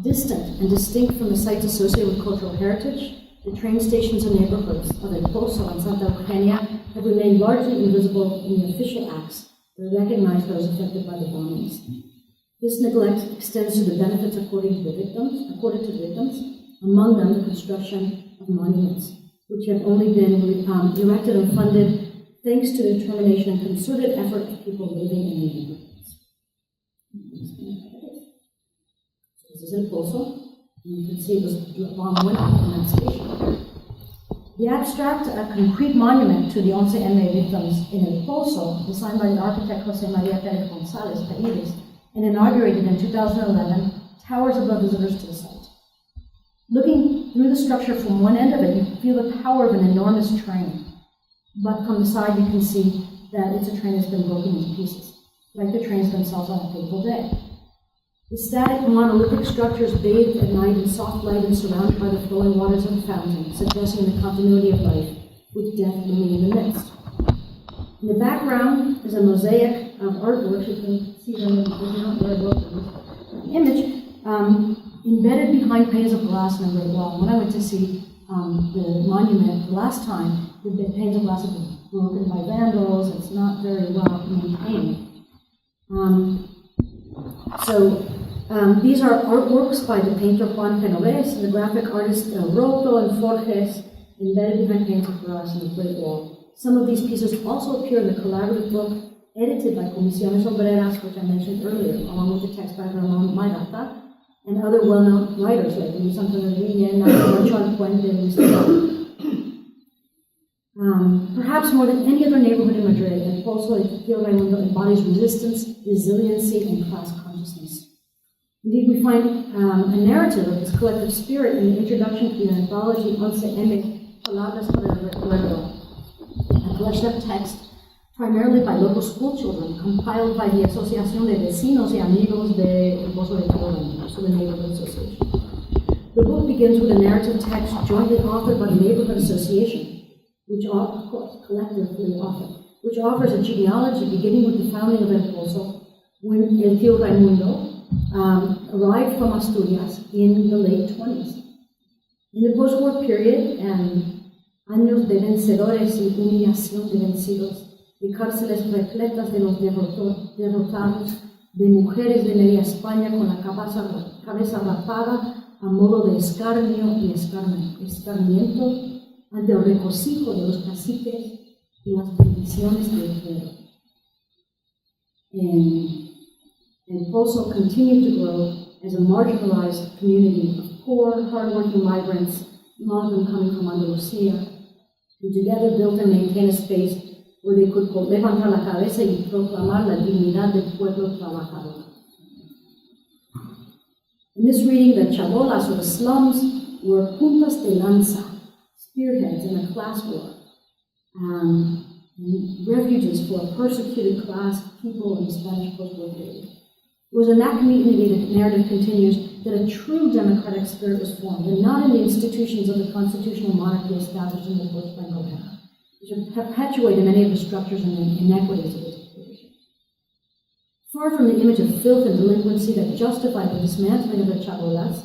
Distant and distinct from the sites associated with cultural heritage, the train stations and neighborhoods of El Pozo and Santa Eugenia have remained largely invisible in the official acts that recognize those affected by the bombings. This neglect extends to the benefits accorded to the victims, among them the construction of monuments, which have only been erected and funded thanks to the determination and concerted effort of people living in the neighborhoods. This is El Pozo, and you can see it was bomb went off in that station. The abstract, concrete monument to the 11M victims in El Pozo, designed by the architect José María Pérez González Paíres, and inaugurated in 2011, towers above visitors to the site. Looking through the structure from one end of it, you feel the power of an enormous train. But from the side, you can see that it's a train that's been broken into pieces, like the trains themselves on a fateful day. The static monolithic structure is bathed at night in soft light and surrounded by the flowing waters of a fountain, suggesting the continuity of life, with death looming in the midst. In the background is a mosaic of artwork. You can see them in the image, embedded behind panes of glass in a great wall. When I went to see the monument last time, the panes of glass have been broken by vandals. It's not very well maintained. These are artworks by the painter Juan Genovés and the graphic artist Roto and Forges, embedded behind panes of glass in the great wall. Some of these pieces also appear in the collaborative book edited by Comisiones Obreras, which I mentioned earlier, along with the text by Ramon Mayrata and other well-known writers like Luis Antonio Villa, Nacho Puente, and Luis. Perhaps more than any other neighborhood in Madrid, El Pozo de Tío Raimundo embodies resistance, resiliency, and class consciousness. Indeed, we find a narrative of this collective spirit in the introduction to the anthology 11M, Palabras para el Recuerdo, a collection of text primarily by local school children, compiled by the Asociación de Vecinos y Amigos de El Pozo de Tío Raimundo, so the neighborhood association. The book begins with a narrative text jointly authored by the neighborhood association, which of course, collectively authored, which offers a genealogy beginning with the founding of El Pozo, when El Tío Raimundo arrived from Asturias in the late 20s. In the post-war period, años de vencedores y humillación de vencidos, de cárceles repletas de los derrotados, de mujeres de media España con la cabeza rapada a modo de escarnio y escarmiento, ante el regocijo de los caciques y las bendiciones del pueblo. And Pozo continued to grow as a marginalized community of poor, hardworking migrants, a lot of them coming from Andalusia, who together built and maintained a space where they could levantar la cabeza y proclamar la dignidad del pueblo trabajador. In this reading, the chabolas, or the slums, were puntas de lanza, spearheads in a class war, and refuges for a persecuted class of people in the Spanish post-war period. It was in that community that the narrative continues that a true democratic spirit was formed, and not in the institutions of the constitutional monarchy established in the post-Franco era, which have perpetuated many of the structures and inequities of the dictatorship. Far from the image of filth and delinquency that justified the dismantling of the chabolas,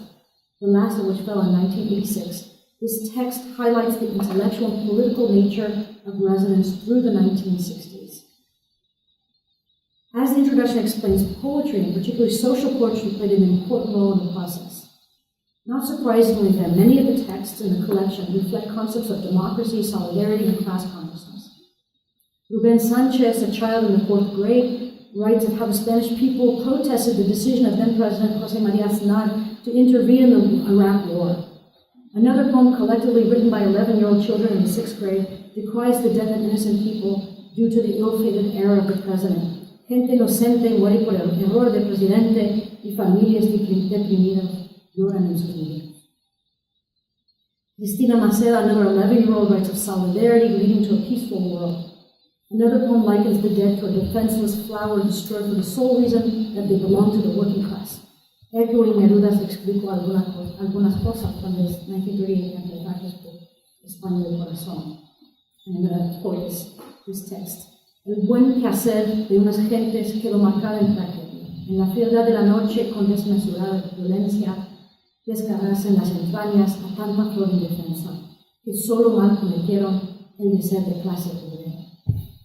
the last of which fell in 1986, this text highlights the intellectual and political nature of residence through the 1960s. As the introduction explains, poetry, and particularly social poetry, played an important role in the process. Not surprisingly, then, many of the texts in the collection reflect concepts of democracy, solidarity, and class consciousness. Ruben Sanchez, a child in the 4th grade, writes of how the Spanish people protested the decision of then-President José María Aznar to intervene in the Iraq War. Another poem collectively written by 11-year-old children in the 6th grade decries the death of innocent people due to the ill-fated error of the president. Gente inocente muere por el error del presidente y familias deprimidas lloran en sus niños. Cristina Maceda, another 11-year-old, writes of solidarity leading to a peaceful world. Another poem likens the dead to a defenseless flower destroyed for the sole reason that they belong to the working class. Echoing Neruda's explicó algunas cosas from his 1938 anti-fascist book, España del Corazón. And I'm going to quote this text. El buen quehacer de unas gentes quedó marcado en tragedia. En la frialdad de la noche, con desmesurada violencia, desgarrarse en las entrañas a tanta flor indefensa, que solo mal cometieron el de ser de clase obrera.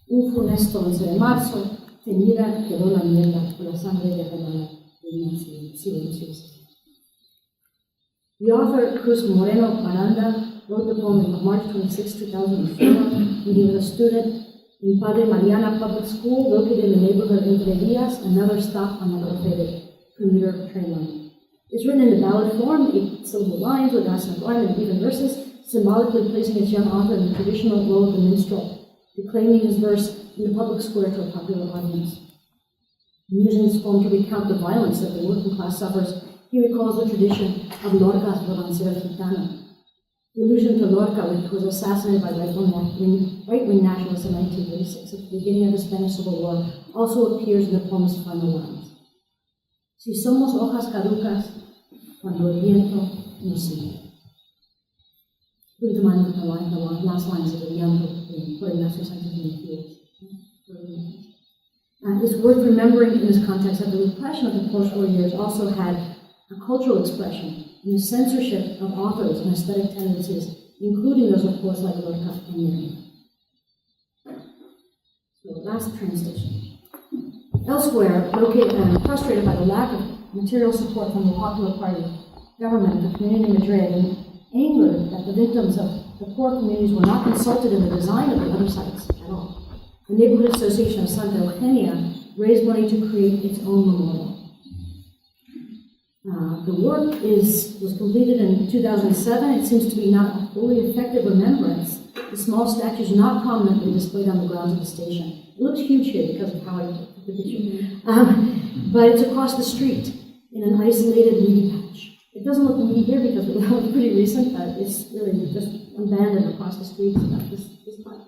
Un funesto 11 de marzo, teñida quedó la mierda por la sangre derramada de una silenciosa. The author, Cruz Moreno Aranda, wrote the poem on March 26, 2004, when he was a student in Padre Mariana Public School, located in the neighborhood of Entre Dias, another stop on the ill-fated commuter train line. It's written in the ballad form, 8-syllable lines with accent rhyme and even verses, symbolically placing its young author in the traditional role of the minstrel, declaiming his verse in the public square to a popular audience. Using this poem to recount the violence that the working class suffers, he recalls the tradition of Lorca's romancero gitano. The allusion to Lorca, which was assassinated by right-wing nationalists in 1936 at the beginning of the Spanish Civil War, also appears in the poem's final lines. Si somos hojas caducas, cuando el viento nos sigue. Keep in mind the last lines of the young for Ignacio Sanchez in the fields. It's worth remembering in this context that the repression of the post-war years also had a cultural expression in the censorship of authors and aesthetic tendencies, including those, of course, like Lorca and Miriam. So, last train station. Elsewhere, frustrated by the lack of material support from the Popular Party government of the community in Madrid, and angered that the victims of the poor communities were not consulted in the design of the other sites at all, the Neighborhood Association of Santa Eugenia raised money to create its own memorial. The work was completed in 2007. It seems to be not a fully effective remembrance. The small statue is not prominently displayed on the grounds of the station. It looks huge here because of how I took the picture. But it's across the street in an isolated weedy patch. It doesn't look weedy here because it was pretty recent. It's really just abandoned across the street about this time.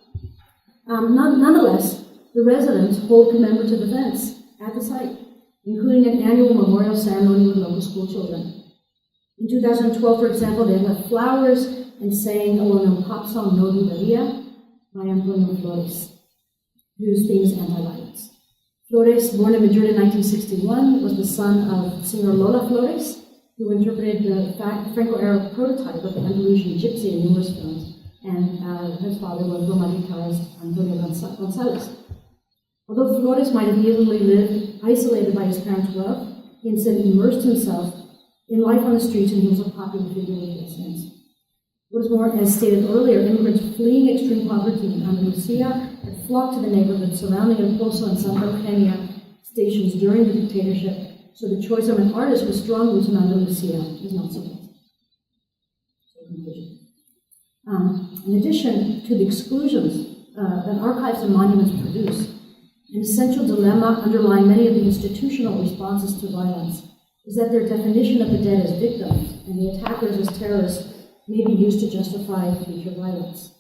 Nonetheless, the residents hold commemorative events at the site, including an annual memorial ceremony with local school children. In 2012, for example, they left flowers and sang a well-known pop song, No Dudaría, by Antonio Flores, whose theme is anti-violence. Flores, born in Madrid in 1961, was the son of singer Lola Flores, who interpreted the Franco-era prototype of the Andalusian gypsy in numerous films, and his father was Roma guitarist Antonio Gonzalez. Although Flores might have easily lived isolated by his parents' wealth, he instead immersed himself in life on the streets, and he was a popular figure with residents. What is more, as stated earlier, immigrants fleeing extreme poverty in Andalusia had flocked to the neighborhood surrounding Atocha and Santa stations during the dictatorship, so the choice of an artist with strong roots in Andalusia is not surprising. In addition to the exclusions that archives and monuments produce, an essential dilemma underlying many of the institutional responses to violence is that their definition of the dead as victims and the attackers as terrorists may be used to justify future violence.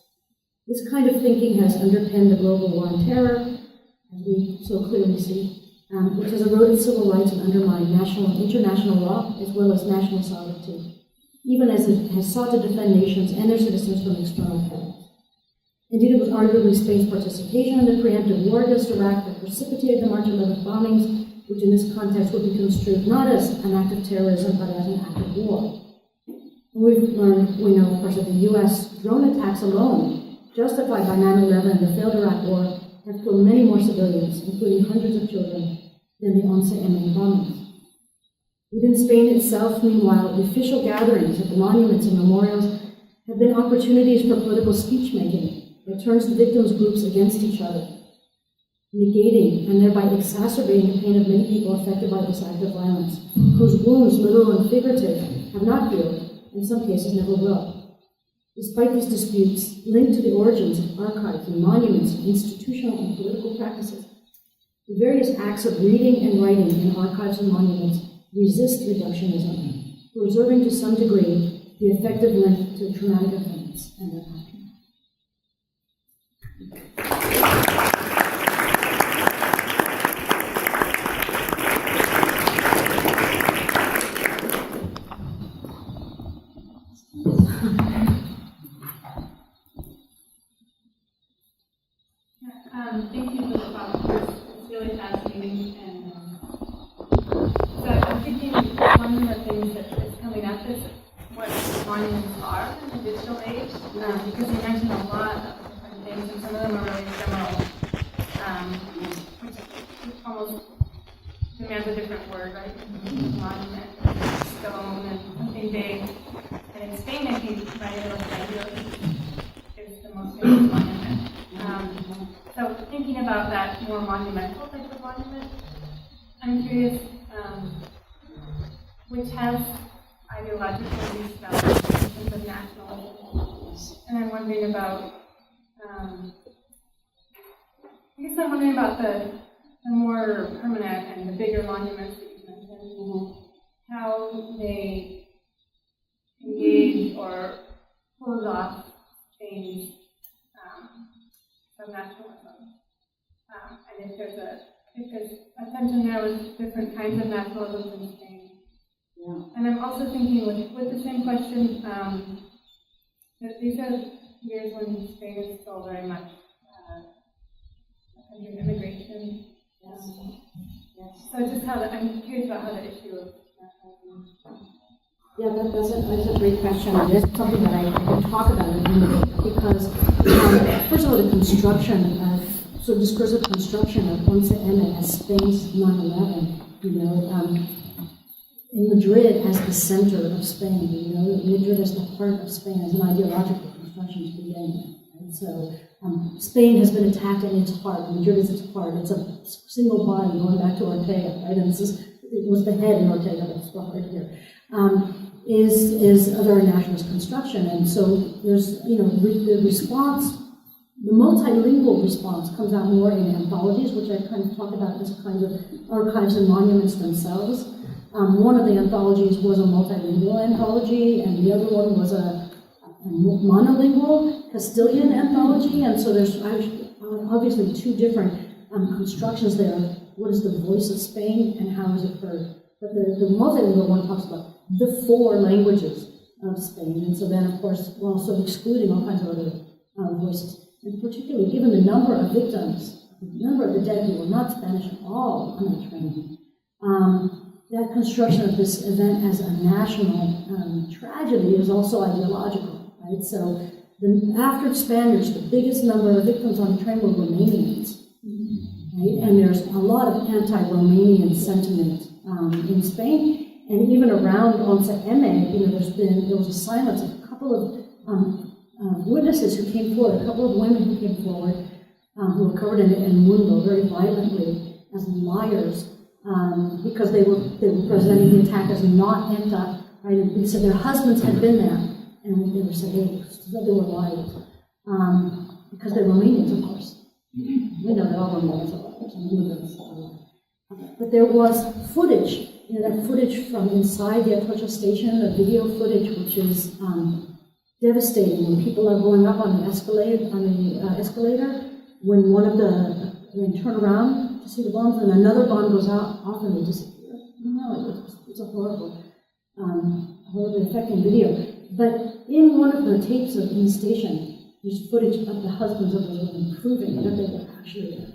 This kind of thinking has underpinned the global war on terror, as we so clearly see, which has eroded civil rights and undermined national and international law, as well as national sovereignty, even as it has sought to defend nations and their citizens from external threats. Indeed, it was arguably Spain's participation in the preemptive war against Iraq that precipitated the March 11th bombings, which in this context would be construed not as an act of terrorism, but as an act of war. We know, of course, that the U.S. drone attacks alone, justified by 9/11 and the failed Iraq war, have killed many more civilians, including hundreds of children, than the 11 bombings. Within Spain itself, meanwhile, the official gatherings at the monuments and memorials have been opportunities for political speech-making that turns the victims' groups against each other, negating and thereby exacerbating the pain of many people affected by this act of violence, whose wounds, literal and figurative, have not healed, in some cases never will. Despite these disputes linked to the origins of archives and monuments and institutional and political practices, the various acts of reading and writing in archives and monuments resist reductionism, preserving to some degree the effective link to traumatic events and their passion. Thank you for the talk. It's really fascinating. And so I'm thinking one of the things that is coming up is what monuments are in the digital age, because you mentioned a lot of different things, and some of them are really ephemeral, which almost demands a different word, right? Monument, stone, and something big. And in Spain, I think is the most famous monument. So thinking about that more monumental type of monument, I'm curious which has ideological use values in terms of nationalism. And I'm wondering about, the more permanent and the bigger monuments that you mentioned, how they engage or close off Spain's from nationalism. And if there's a tension there with different kinds of nationalism in Spain. Yeah. And I'm also thinking with the same question, that these are years when Spain is still very much a country of immigration. Yes. So just I'm curious about how the issue of nationalism. Yeah, that's a great question. It is something that I can talk about in a minute, because first of all, the construction of discursive construction of 11 as Spain's 9/11, in Madrid as the center of Spain, Madrid as the heart of Spain, as an ideological construction to begin with. And so Spain has been attacked in its heart. Madrid is its heart. It's a single body going back to Ortega, right? And it was the head in Ortega that's the heart here. Is a very nationalist construction, and so there's the response. The multilingual response comes out more in anthologies, which I kind of talk about as kind of archives and monuments themselves. One of the anthologies was a multilingual anthology, and the other one was a monolingual Castilian anthology, and so there's obviously two different constructions there. What is the voice of Spain, and how is it heard? But the multilingual one talks about the four languages of Spain, and so then, of course, we're also excluding all kinds of other voices. And particularly, given the number of victims, the number of the dead who were not Spanish at all on that train, that construction of this event as a national tragedy is also ideological, right? So after Spaniards, the biggest number of victims on the train were Romanians, right? And there's a lot of anti-Romanian sentiment in Spain, and even around 11M, there was a silence of a couple of witnesses who came forward, a couple of women who came forward, who were covered in mundo very violently as liars, because they were presenting the attack as not ETA, right? And they said their husbands had been there, and they were saying they were liars, because they're Romanians, of course. We know that all Romanians are liars, and immigrants are liars. But there was footage, that footage from inside the Atocha Station, the video footage, which is devastating when people are going up on the escalator, when one of they turn around to see the bombs, and another bomb goes off and they disappear. It's a horribly affecting video. But in one of the tapes of in the station, there's footage of the husbands of those women proving that they were actually there.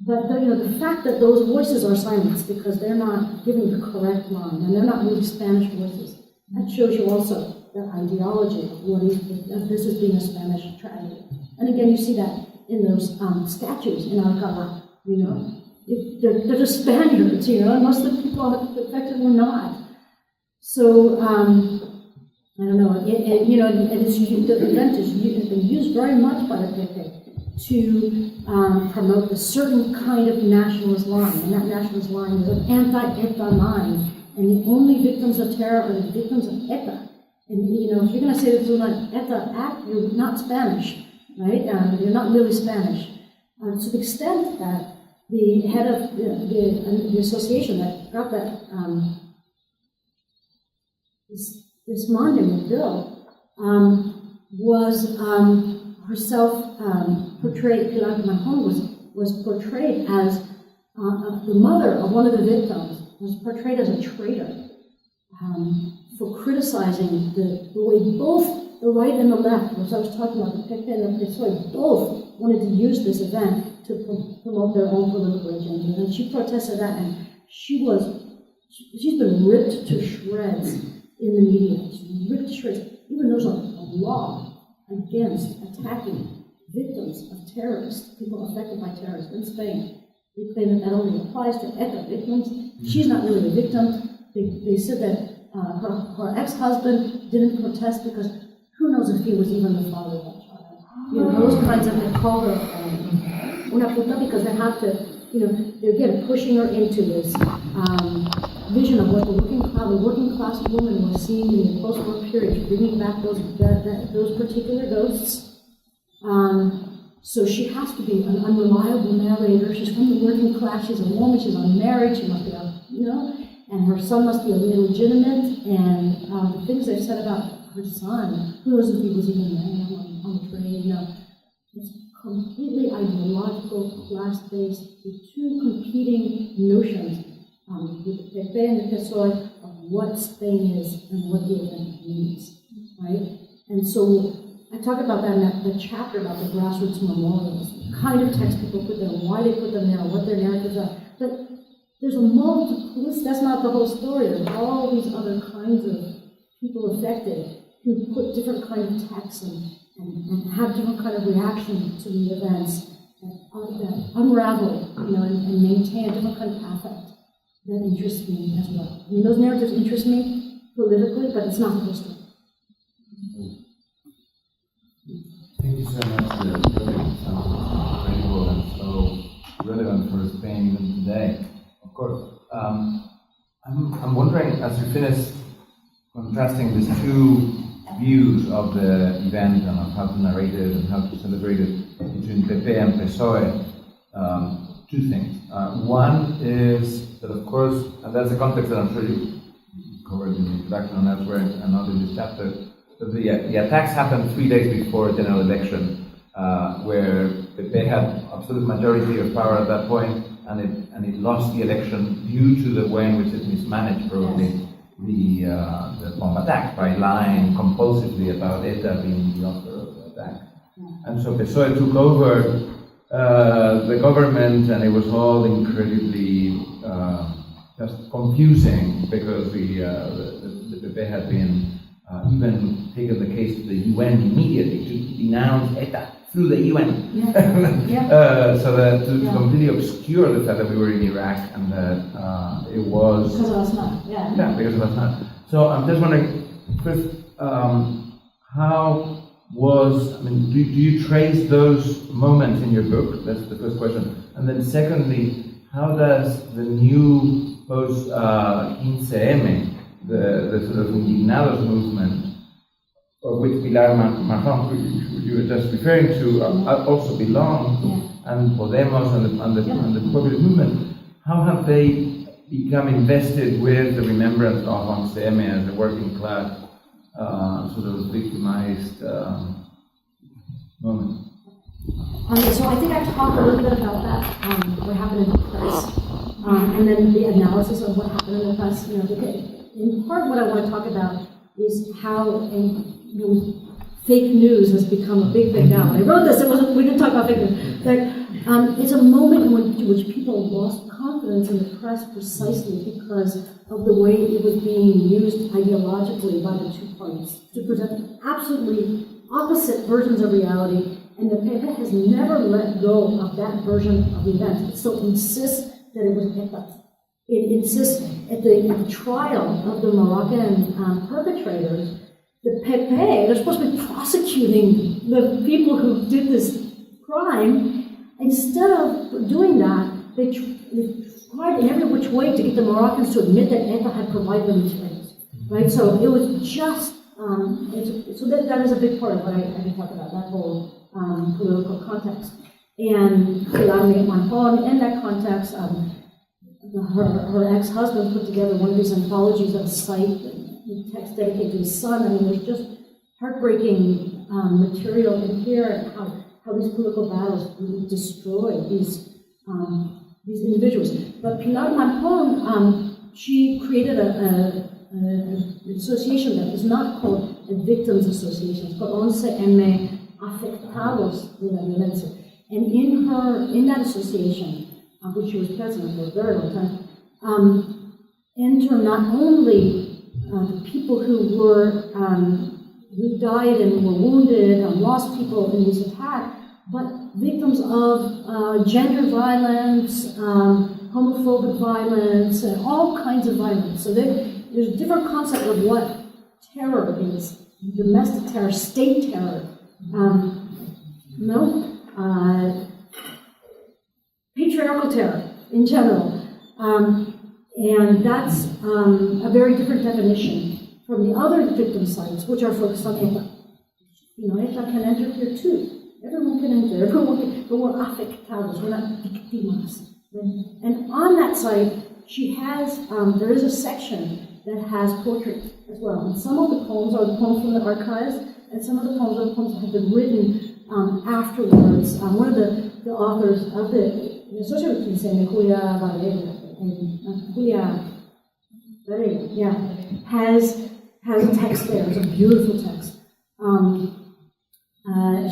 But the fact that those voices are silenced because they're not giving the correct line, and they're not really Spanish voices, that shows you also that ideology of this as being a Spanish tragedy. And again, you see that in those statues in Alcalá. They're just Spaniards, and most of the people affected were not. So I don't know. The event has been used very much by the PP to promote a certain kind of nationalist line, and that nationalist line is an anti-ETA line, and the only victims of terror are the victims of ETA. And if you're going to say this is an ETA act, you're not Spanish, right? You're not really Spanish. To the extent that the head of the association that got that this monument built was herself portrayed. Pilar Manjón was portrayed as the mother of one of the victims. Was portrayed as a traitor for criticizing the way both the right and the left, as I was talking about, the PP and the PSOE, both wanted to use this event to promote their own political agenda. And she protested that, and she's been ripped to shreds in the media. She's ripped to shreds. Even there's a law against attacking victims of terrorists, people affected by terrorists in Spain. They claim that only applies to ETA victims. She's not really a victim. They said that her ex-husband didn't protest because who knows if he was even the father of that child. Those kinds of, they call her una puta because they have to, they're again pushing her into this vision of what the working class woman was seeing in the post-war period, bringing back those particular ghosts. So she has to be an unreliable narrator. She's from the working class. She's a woman. She's unmarried. She must be, and her son must be illegitimate. And the things they've said about her son, who knows if he was even married on the train? It's completely ideological, class-based, with two competing notions with the PP and the PSOE of what Spain is and what the event means, right? And so I talk about that in the chapter about the grassroots memorials, the kind of text people put there, why they put them there, what their narratives are. But there's a multiplicity, that's not the whole story. There's all these other kinds of people affected who put different kind of texts and have different kind of reaction to the events that unravel, and maintain a different kind of affect that interests me as well. I mean, those narratives interest me politically, but it's not the whole story. Thank you so much. The project sounds incredible and so relevant for Spain even today. Of course, I'm wondering, as you finish contrasting these two views of the event and of how to narrate it and how to celebrate it between PP and PSOE, two things. One is that, of course, and that's the context that I'm sure you covered in the introduction and elsewhere and not in this chapter. So the attacks happened 3 days before the general election, where PP had absolute majority of power at that point, and it lost the election due to the way in which it mismanaged probably the bomb attack by lying compulsively about ETA being the author of the attack. And so PSOE took over the government, and it was all incredibly just confusing because the PP had been even taken the case to the UN immediately to denounce ETA through the UN. So that to completely obscure the fact that we were in Iraq and that it was... Because of us not, Yeah, because of us not. So I'm just wondering, first, how was, I mean, do you trace those moments in your book? That's the first question. And then secondly, how does the new post-15M, the sort of Indignados movement, of which Pilar Marjón, who you were just referring to, also belong, and Podemos and the populist movement, how have they become invested with the remembrance of 11M as a working class sort of victimized moment? So I think I talked a little bit about that, what happened in the press, and then the analysis of what happened in the press. You know, in part, what I want to talk about is how fake news has become a big thing now. When I wrote this, we didn't talk about fake news. But it's a moment in which people lost confidence in the press precisely because of the way it was being used ideologically by the two parties to present absolutely opposite versions of reality. And the PP has never let go of that version of events. It still insists that it was ETA. It insists at the trial of the Moroccan perpetrators, the PP, they're supposed to be prosecuting the people who did this crime. Instead of doing that, they tried in every which way to get the Moroccans to admit that ETA had provided them materials. Right? So it was just, so that is a big part of what I can talk about, that whole political context. And Pilar Marjón, in that context, her ex-husband put together one of these anthologies of a site, the text dedicated to his son. I mean, there's just heartbreaking material in here, and how these political battles really destroyed these individuals. But Pilar Marjón, she created an association that was not called a victims association. It's called 11M Afectados de la Violencia. And in that association, which she was president for a very long time, enter not only the people who died and were wounded and lost people in these attacks, but victims of gender violence, homophobic violence, and all kinds of violence. So there's a different concept of what terror is: domestic terror, state terror. Patriarchal terror in general. And that's a very different definition from the other victim sites, which are focused on ETA. You know, ETA can enter here too. Everyone can enter, but we're afectados, we're not victimas. And on that site, she has, there is a section that has poetry as well. And some of the poems are the poems from the archives, and some of the poems are the poems that have been written afterwards. One of the authors of the associated with Julia Varela, has a text there. It's a beautiful text.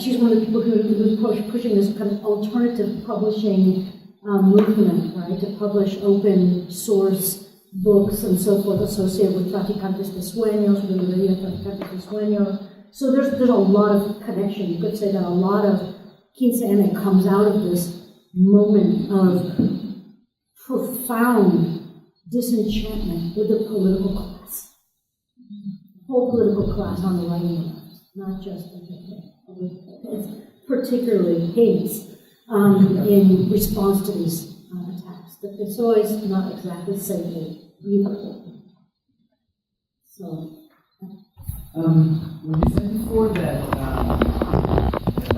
She's one of the people who was pushing this kind of alternative publishing movement, right, to publish open source books and so forth associated with Traficantes de Sueños, with the librería Traficantes de Sueños. So there's a lot of connection. You could say that a lot of 15M comes out of this moment of profound disenchantment with the political class. The whole political class on the right and left, not just the people. It's particularly heinous in response to these attacks. The PSOE is not exactly safe either. So. When you said before that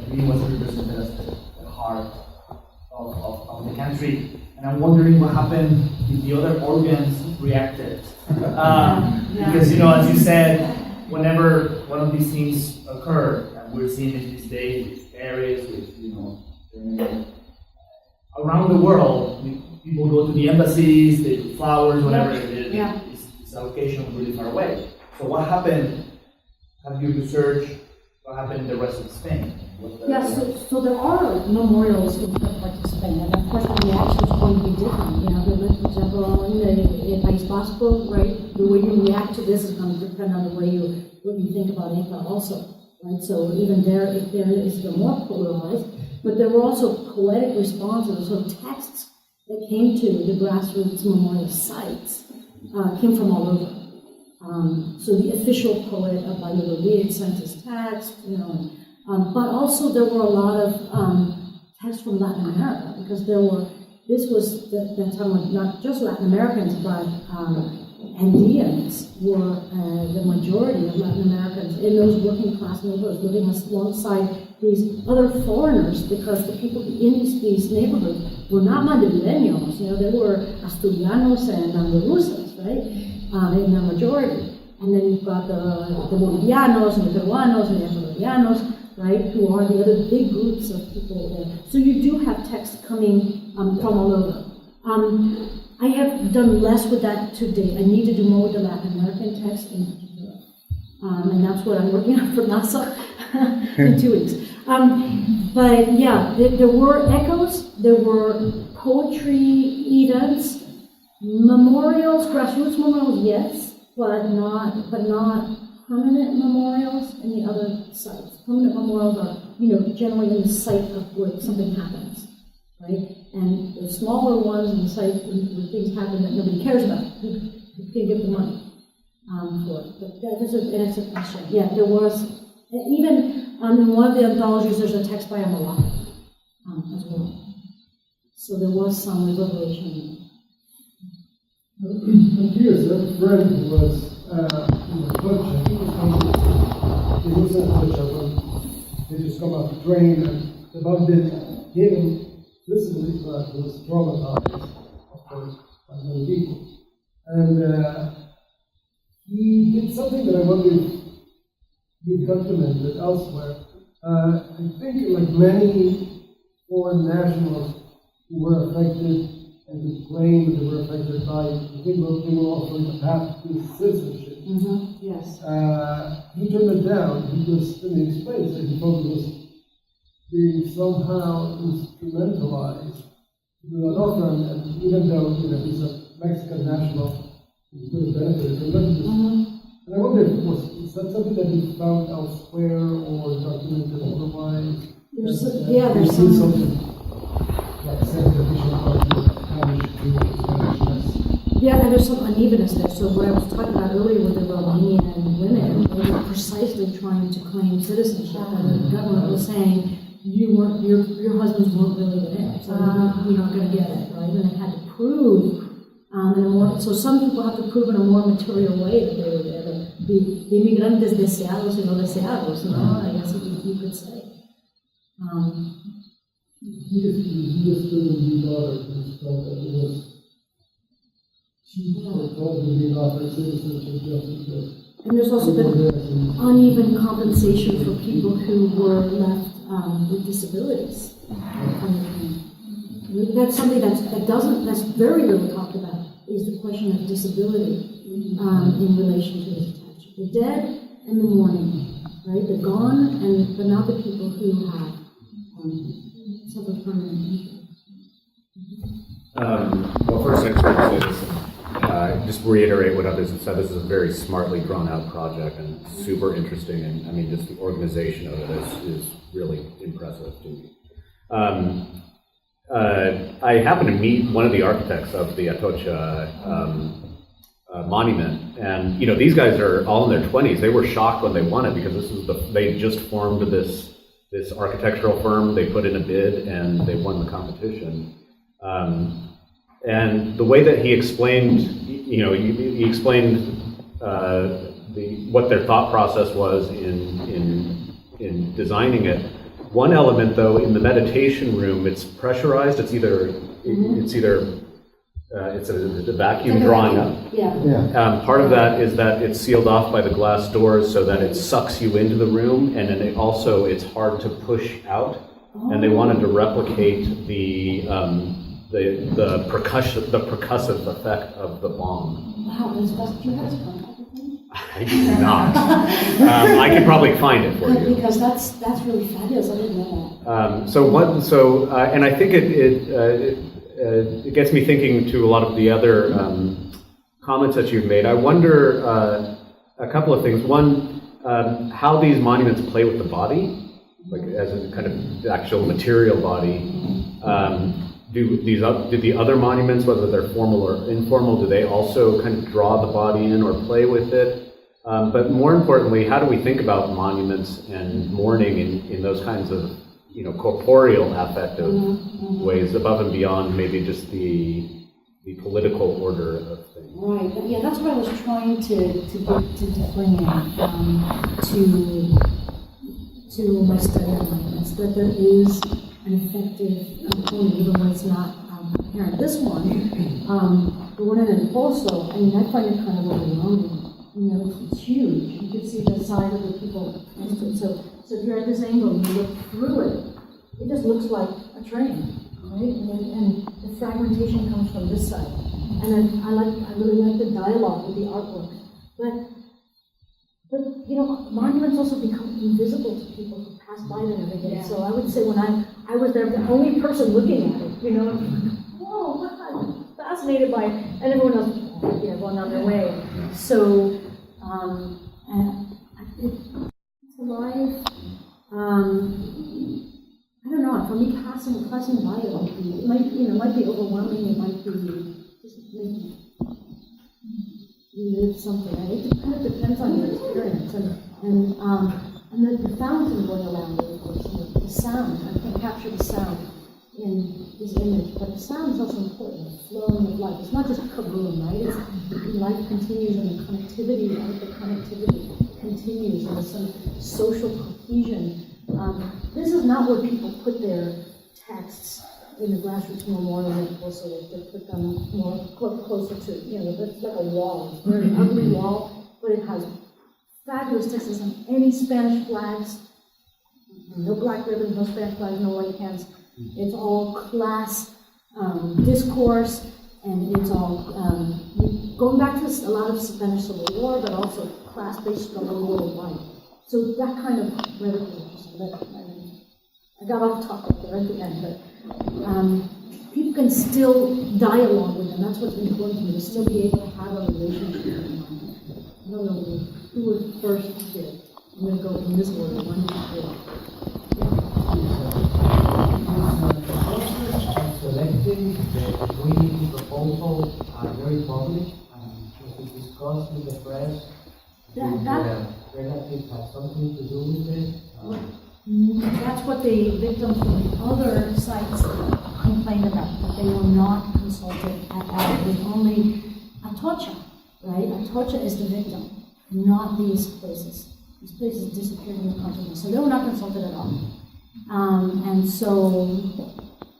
Green was represented as the heart of the country, and I'm wondering what happened if the other organs reacted. Because, you know, as you said, whenever one of these things occur, and we're seeing it these days with areas, with, you know, around the world, people go to the embassies, they do flowers, whatever, this allocation was really far away. So what happened? Have you researched what happened in the rest of Spain? So there are memorials in different parts of Spain, and of course the reaction is going to be different. You know, for example, in País Vasco, right, the way you react to this is going to depend on the way what you think about ETA also, right? So even there is even more polarized, but there were also poetic responses, so texts that came to the grassroots memorial sites came from all over. So the official poet of Valladolid sent his text, but also there were a lot of texts from Latin America, because this was the time when not just Latin Americans, but Andeans were the majority of Latin Americans in those working class neighborhoods, living alongside these other foreigners, because the people in these neighborhoods were not Madrileños, they were Asturianos and Andaluzes, right, in the majority. And then you've got the Bolivianos and the Peruanos and the Ecuadorianos, right, who are the other big groups of people there. So you do have texts coming from all over. I have done less with that to date. I need to do more with the Latin American text in particular. And that's what I'm working on for NASA in 2 weeks. But yeah, there were echoes, there were poetry events, memorials, grassroots memorials, yes, but not permanent memorials in the other sites. Permanent memorials are, generally in the site of where something happens, right? And the smaller ones in the site where things happen that nobody cares about, who can give the money for it. But that's a question. Yeah, there was, even in one of the anthologies, there's a text by a Moroccan as well. So there was some reverberation. I'm curious, I have a friend who was in Atocha. He was in Atocha when they just come off the train, and the bomb didn't hit him physically, but he was traumatized, of course, by many people. And he did something that I wonder if he documented elsewhere. I think, like many foreign nationals who were affected and who claimed they were affected by, I think they were offering a path to citizenship. Yes. He turned it down because, and he explains that he thought it was being somehow instrumentalized to do an offer, and even though he's a Mexican national, he's going to benefit from that. And I wonder if is that something that you found elsewhere or documented otherwise? There's some something like sacrificial yeah, and there's some unevenness there. So what I was talking about earlier with the Romanian women, they were precisely trying to claim citizenship, and the government was saying your husbands weren't really there, so you're not going to get it, right? And they had to prove so some people have to prove in a more material way that they were there. The inmigrantes deseados y no deseados, I guess you could say. He just couldn't be bothered. He felt that it was cheap or probably being offered citizenship just because. And there's also been uneven compensation for people who were left with disabilities. That's something that's very rarely talked about, is the question of disability in relation to this attachment. The dead and the mourning, right? The gone, but not the people who have suffered permanent injury. Well, first I just want to say this, just reiterate what others have said. This is a very smartly drawn out project and super interesting, and I mean, just the organization of it is really impressive to me. I happened to meet one of the architects of the Atocha monument, and these guys are all in their 20s. They were shocked when they won it because they just formed this architectural firm. They put in a bid and they won the competition. And the way that he explained, he explained what their thought process was in designing it. One element, though, in the meditation room, it's pressurized. It's a vacuum drawing up. Yeah. Part of that is that it's sealed off by the glass doors so that it sucks you into the room, and then it's hard to push out. And they wanted to replicate the percussive effect of the bomb. Wow, do you have to contact with me? I do not. I could probably find it for you. Because that's really fabulous. I didn't know that. And I think it gets me thinking to a lot of the other comments that you've made. I wonder a couple of things. One, how these monuments play with the body, like as a kind of actual material body. do the other monuments, whether they're formal or informal, do they also kind of draw the body in or play with it? But more importantly, how do we think about monuments and mourning in those kinds of, corporeal affective ways, above and beyond maybe just the political order of things? Right. Yeah, that's what I was trying to bring in to my study of monuments, that there is an effective component, even when it's not apparent. This one, the one in El Pozo, I find it kind of overwhelming. It's huge. You can see the size of the people next to it. So if you're at this angle and you look through it, it just looks like a train, right? And the fragmentation comes from this side. And then I really like the dialogue with the artwork. But monuments also become invisible to people who pass by them every day. Yeah. So I would say when I was there, the only person looking at it, whoa, wow, fascinated by it, and everyone else, going on their way. So, it's alive. I don't know. For me, passing by it might be overwhelming. It might be just maybe you live something. It kind of depends on your experience and the fountain going around it, of course, the sound. I can't capture the sound in this image, but the sound is also important. The flowing of life. It's not just kaboom, right? Life continues, and the connectivity continues, and there's some social cohesion. This is not where people put their texts in the grassroots memorial, so they put them more closer to, it's like a wall. It's a very ugly wall, but it has fabulous texts on any Spanish flags. No black ribbons, no Spanish flags, no white hands. It's all class discourse, and it's all going back to a lot of Spanish Civil War, but also class-based struggle worldwide. So that kind of rhetoric is interesting. I got off topic there at the end, but people can still dialogue with them. That's what's important to me, to still be able to have a relationship with them. I don't know who was first here. I'm going to go in this order. One, two, Selecting the community proposals are very public and was discussed with the press. That relatives have something to do with it. That's what the victims from the other sites complained about, that they were not consulted at all. It was only Atocha, right? Atocha is the victim, not these places. These places disappeared in the consciousness, so they were not consulted at all. And so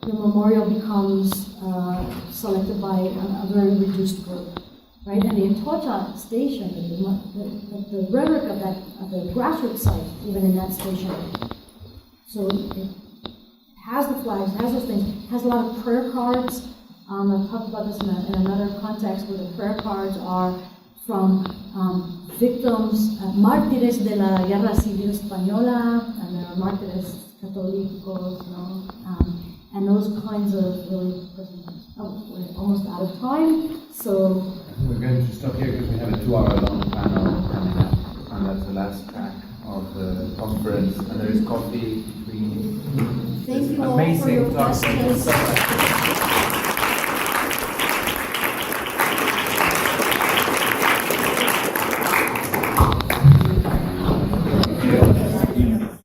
the memorial becomes selected by a very reduced group, right? And the Atocha Station, the rhetoric of the grassroots site, even in that station. So it has the flags, it has those things, it has a lot of prayer cards. I've talked about this in another context, where the prayer cards are from victims, mártires de la Guerra Civil Española, and there are mártires católicos, and those kinds of really personal things. Oh, we're almost out of time, so we're going to stop here because we have a 2-hour-long panel coming up, and that's the last track of the conference, and there is coffee between. Thank you all for your questions.